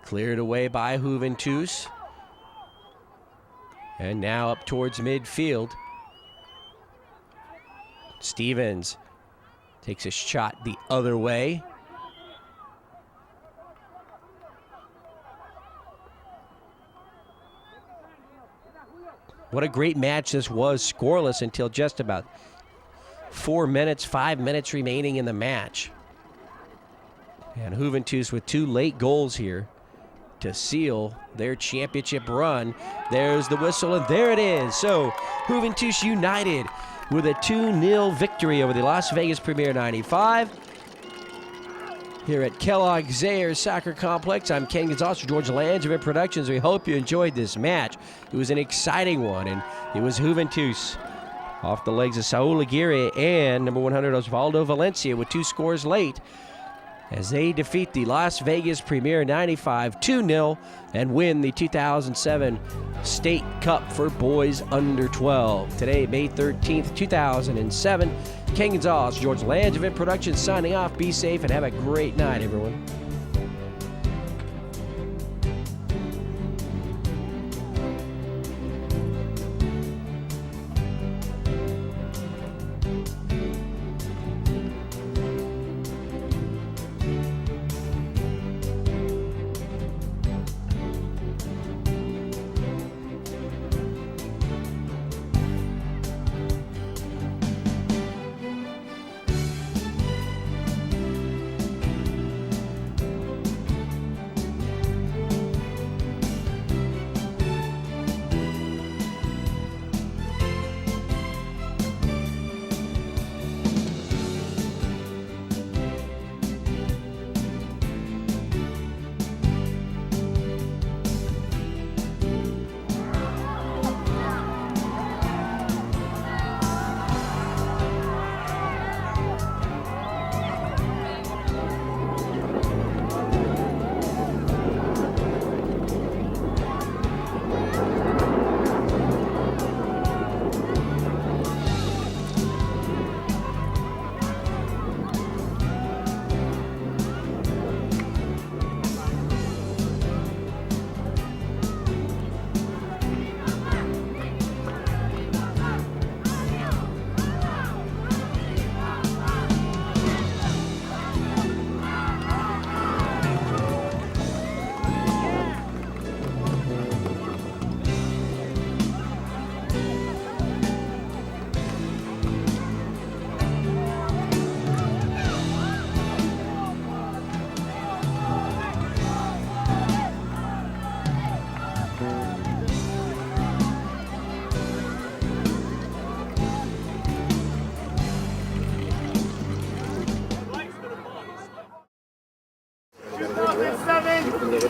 Speaker 6: cleared away by Juventus. And now up towards midfield. Stevens takes a shot the other way. What a great match this was, scoreless until just about 5 minutes remaining in the match. And Juventus with 2 late goals here to seal their championship run. There's the whistle, and there it is. So Juventus United with a 2-0 victory over the Las Vegas Premier 95 here at Kellogg Zayers Soccer Complex. I'm Ken Gonzalez for George Langevin Productions. We hope you enjoyed this match. It was an exciting one, and it was Juventus off the legs of Saul Aguirre and number 100 Osvaldo Valencia with 2 scores late, as they defeat the Las Vegas Premier 95 2-0 and win the 2007 State Cup for boys under 12. Today, May 13th, 2007. Ken Gonzalez, George Langevin Productions signing off. Be safe and have a great night, everyone.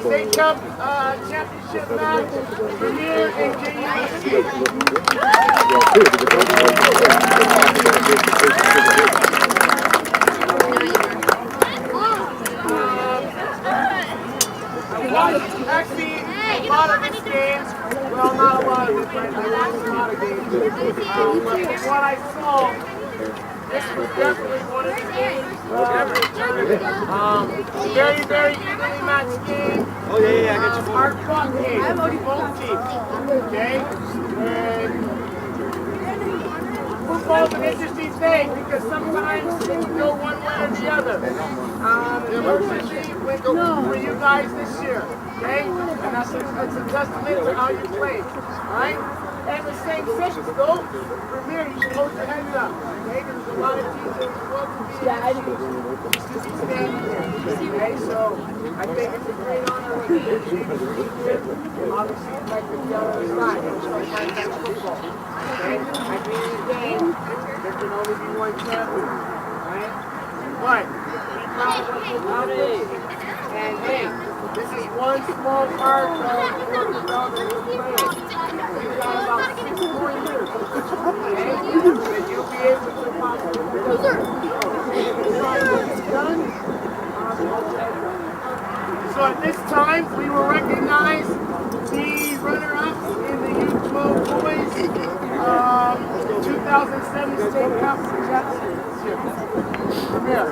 Speaker 2: State Cup championship match, Premier and actually, a lot of Well, not a lot of it, but I watched a lot of games. But from what I saw, this was definitely one of the games. Very, very evenly matched game.
Speaker 3: Oh, yeah, I got you.
Speaker 2: Hard fought game for both teams. Okay? And football's an interesting thing because sometimes it can go one way or the other. Unfortunately, it went for you guys this year. Okay? And that's a testament to how you played. Alright? And the same sessions though, Premier, you should hold your heads up. Okay? There's a lot of teams that would love to be at you just to be standing here. Okay? So I think it's a great honor when you achieve a team here. Obviously, you'd like to be on the other side. It's like football. Okay? At the end of the day, there can only be one champion. Right? But be proud of what you accomplished. And hey, this is one small part of what the development of players. We've got about 6 more years. Okay? And you'll be able to possibly done. So at this time, we will recognize the runner-ups in the U12 boys 2007 State Cup Championship. Come here.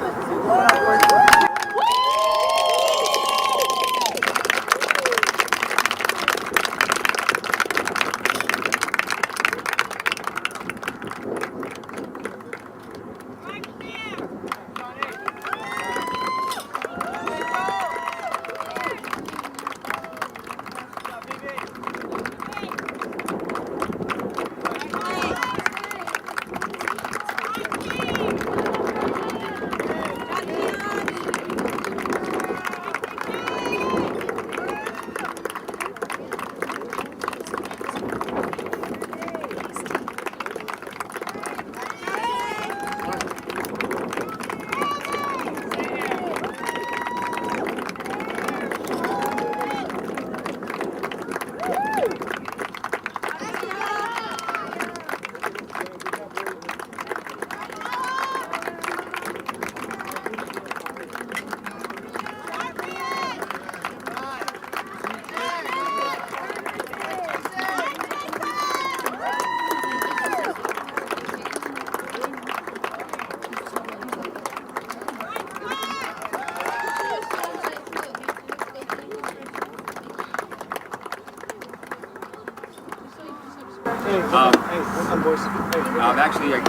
Speaker 8: Actually, you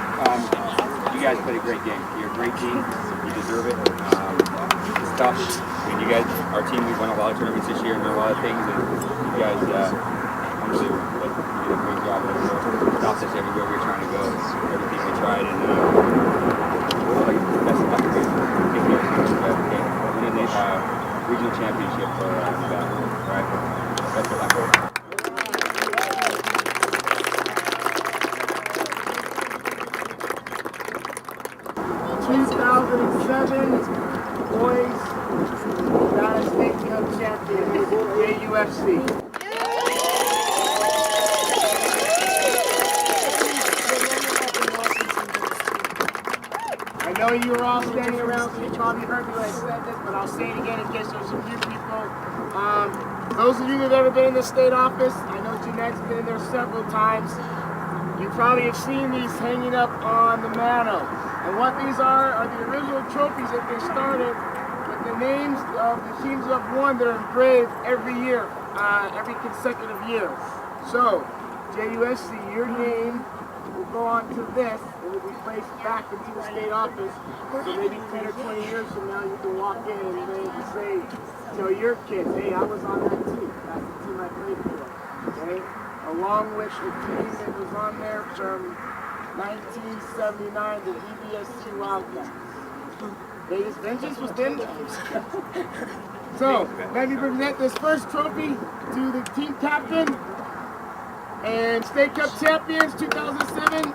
Speaker 8: guys played a great game. You're a great team. You deserve it. It's tough. I mean, you guys, our team, we won a lot of tournaments this year and done a lot of things, and you guys, unbelievable. But you did a great job. Stopped us everywhere we were trying to go. Everything we tried, and best of luck to you. Winning the regional championship for Nevada. All right. Best of luck. 2007 boys Nevada State Cup champions, Jufc. I know you were all standing around, so you probably heard me when I said this, but I'll say it again in case there's some new people. Those of you that have ever been in the state office, I know Jeanette's been in there several times. You probably have seen these hanging up on the mantle. And what these are the original trophies that they started with the names of the teams that have won that are engraved every year, every consecutive year. So, Jufc, your name will go on to this. It will be placed back into the state office. So maybe 10 or 20 years from now, you can walk in and say, tell your kids, hey, I was on that team. That's the team I played for. Okay? Along with the team that was on there from 1979, the EBST Wildcats. Vegas Vengeance was then. So, let me present this first trophy to the team captain and State Cup champions 2007.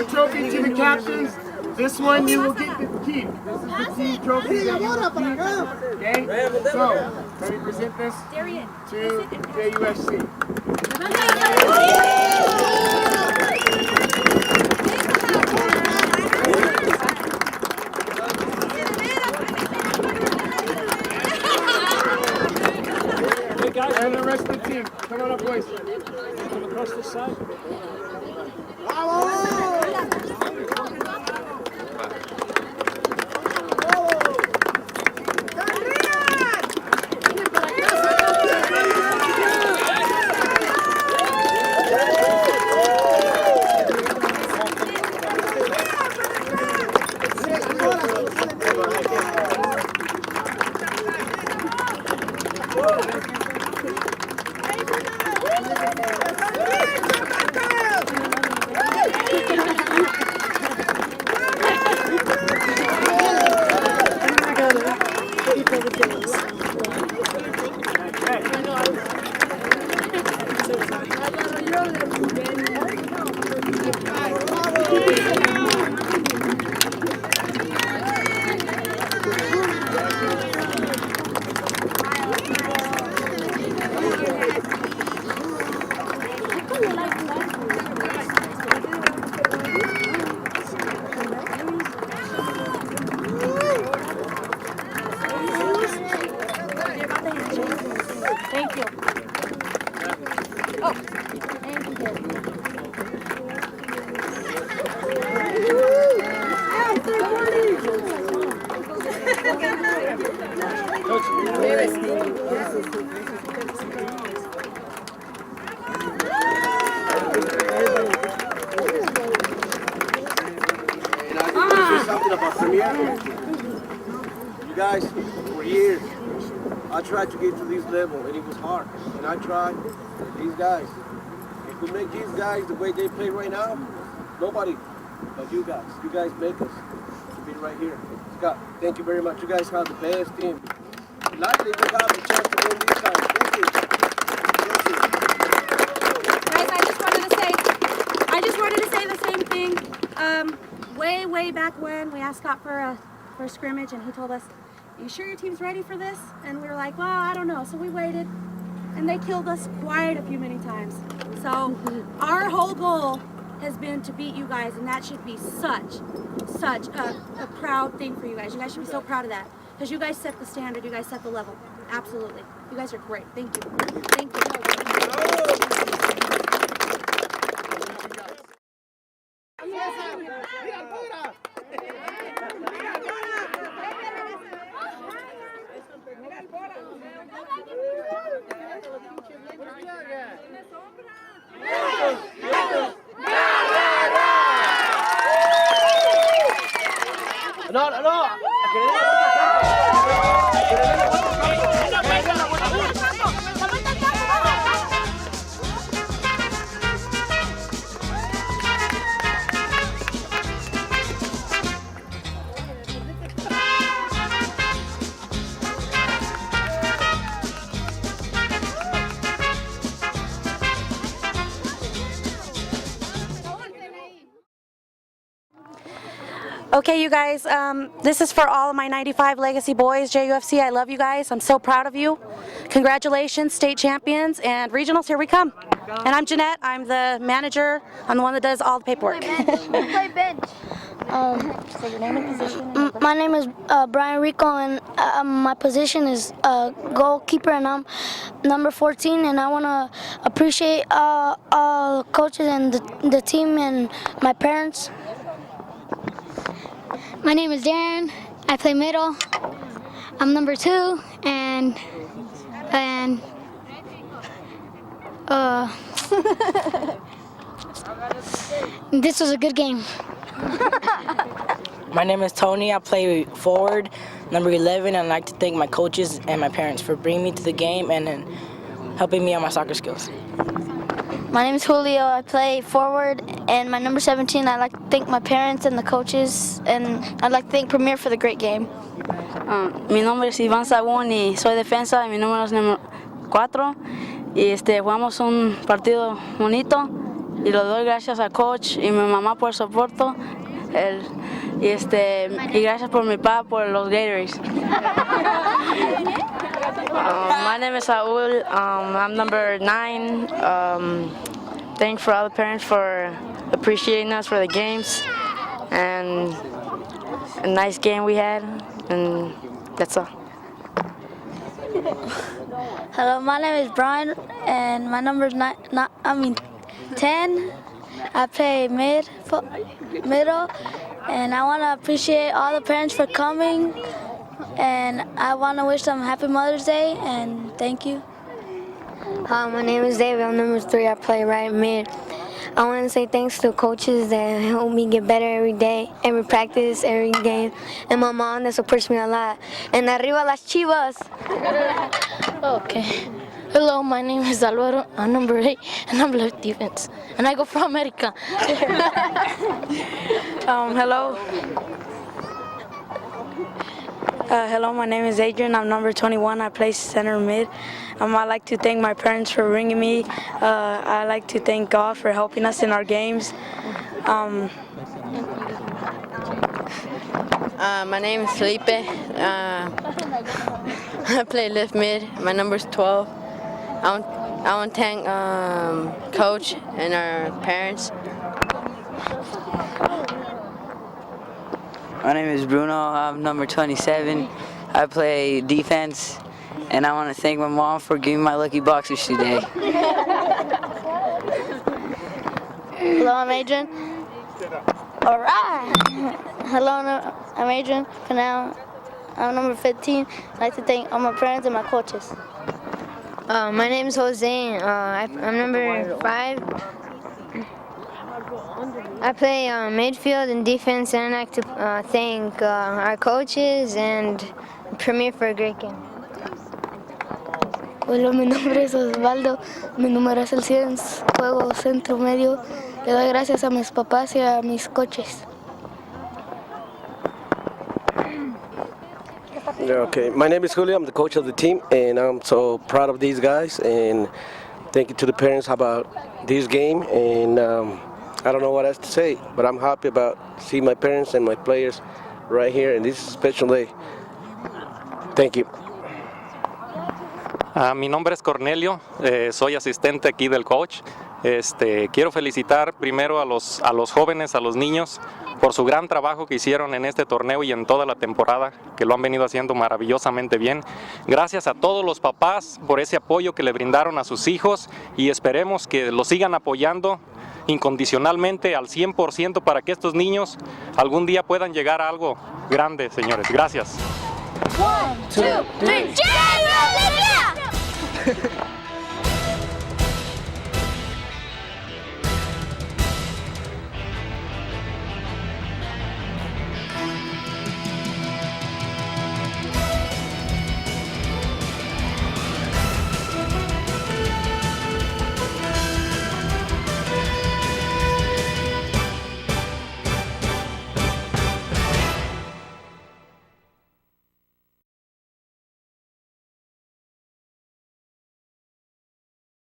Speaker 8: Trophy to the captains. This one you will get to keep team. This is the team trophy that you received. Okay? So, let me present this to JUFC. And the rest of the team. Come on up, boys.
Speaker 3: Come across this side.
Speaker 5: Thank you. Oh, thank you.
Speaker 3: Something about Premier. You guys, for years, I tried to get to this level, and it was hard. And I tried. These guys, if we make these guys the way they play right now, nobody but you guys. You guys make us to be right here. Scott, thank you very much. You guys have the best team. Likely we have the chance to win this time. Thank you. Thank you.
Speaker 5: Guys, I just wanted to say the same thing. Way back when we asked Scott for a scrimmage, and he told us, "You sure your team's ready for this?" And we were like, "Well, I don't know." So we waited, and they killed us quite a few many times. So our whole goal has been to beat you guys, and that should be such a proud thing for you guys. You guys should be so proud of that, because you guys set the standard. You guys set the level. Absolutely. You guys are great. Thank you. Thank you.
Speaker 3: No.
Speaker 5: Okay, you guys, this is for all of my 95 Legacy boys, JUFC. I love you guys. I'm so proud of you. Congratulations, state champions, and regionals, here we come. And I'm Jeanette. I'm the manager. I'm the one that does all the paperwork.
Speaker 9: Play bench.
Speaker 5: So your name and position?
Speaker 9: My name is Brian Rico, and my position is goalkeeper, and I'm number 14. And I want to appreciate all the coaches and the team and my parents. My name is Darren. I play middle. I'm number 2, and this was a good game.
Speaker 10: My name is Tony. I play forward, number 11, and I'd like to thank my coaches and my parents for bringing me to the game and then helping me on my soccer skills.
Speaker 9: My name is Julio. I play forward, and my number 17. I'd like to thank my parents and the coaches, and I'd like to thank Premier for the great game.
Speaker 11: Mi nombre es Iván Sagún y soy defensa, y mi número es número 4. Y jugamos un partido bonito y le doy gracias al coach y mi mamá por el soporte. y gracias por mi papá, por los Gators. My name is Saul. I'm number 9. Thanks for all the parents for appreciating us for the games and a nice game we had, and that's all.
Speaker 9: Hello, my name is Brian, and my number is 10. I play middle, and I want to appreciate all the parents for coming, and I want to wish them Happy Mother's Day, and thank you.
Speaker 12: Hi, my name is David. I'm number 3. I play right mid. I want to say thanks to coaches that help me get better every day, every practice, every game, and my mom that supports me a lot. And arriba las Chivas!
Speaker 13: Okay. Hello, my name is Alvaro. I'm number 8, and I'm left defense. And I go for America.
Speaker 10: Hello. Hello, my name is Adrian. I'm number 21. I play center mid. I'd like to thank my parents for bringing me. I'd like to thank God for helping us in our games.
Speaker 11: My name is Felipe. I play left mid. My number is 12. I want to thank Coach and our parents.
Speaker 10: My name is Bruno. I'm number 27. I play defense, and I want to thank my mom for giving me my lucky boxers today.
Speaker 9: Hello, I'm Adrian. All right. Hello, I'm Adrian. Canal. I'm number 15. I'd like to thank all my parents and my coaches.
Speaker 12: My name is Jose. I'm number 5. I play midfield and defense, and I'd like to thank our coaches and Premier for a great game.
Speaker 9: Hola, mi nombre es Osvaldo. Mi número es el 100. Juego centro medio. Le doy gracias a mis papás y a mis coaches.
Speaker 3: Okay, my name is Julio. I'm the coach of the team, and I'm so proud of these guys. And thank you to the parents about this game. And I don't know what else to say, but I'm happy about seeing my parents and my players right here, and this is a special day. Thank you.
Speaker 4: Mi nombre es Cornelio, soy asistente aquí del coach. Quiero felicitar primero a los jóvenes, a los niños, por su gran trabajo que hicieron en este torneo y en toda la temporada, que lo han venido haciendo maravillosamente bien. Gracias a todos los papás por ese apoyo que le brindaron a sus hijos, y esperemos que los sigan apoyando incondicionalmente al 100% para que estos niños algún día puedan llegar a algo grande, señores. Gracias.
Speaker 9: 1, 2, 3, ¡Chivas!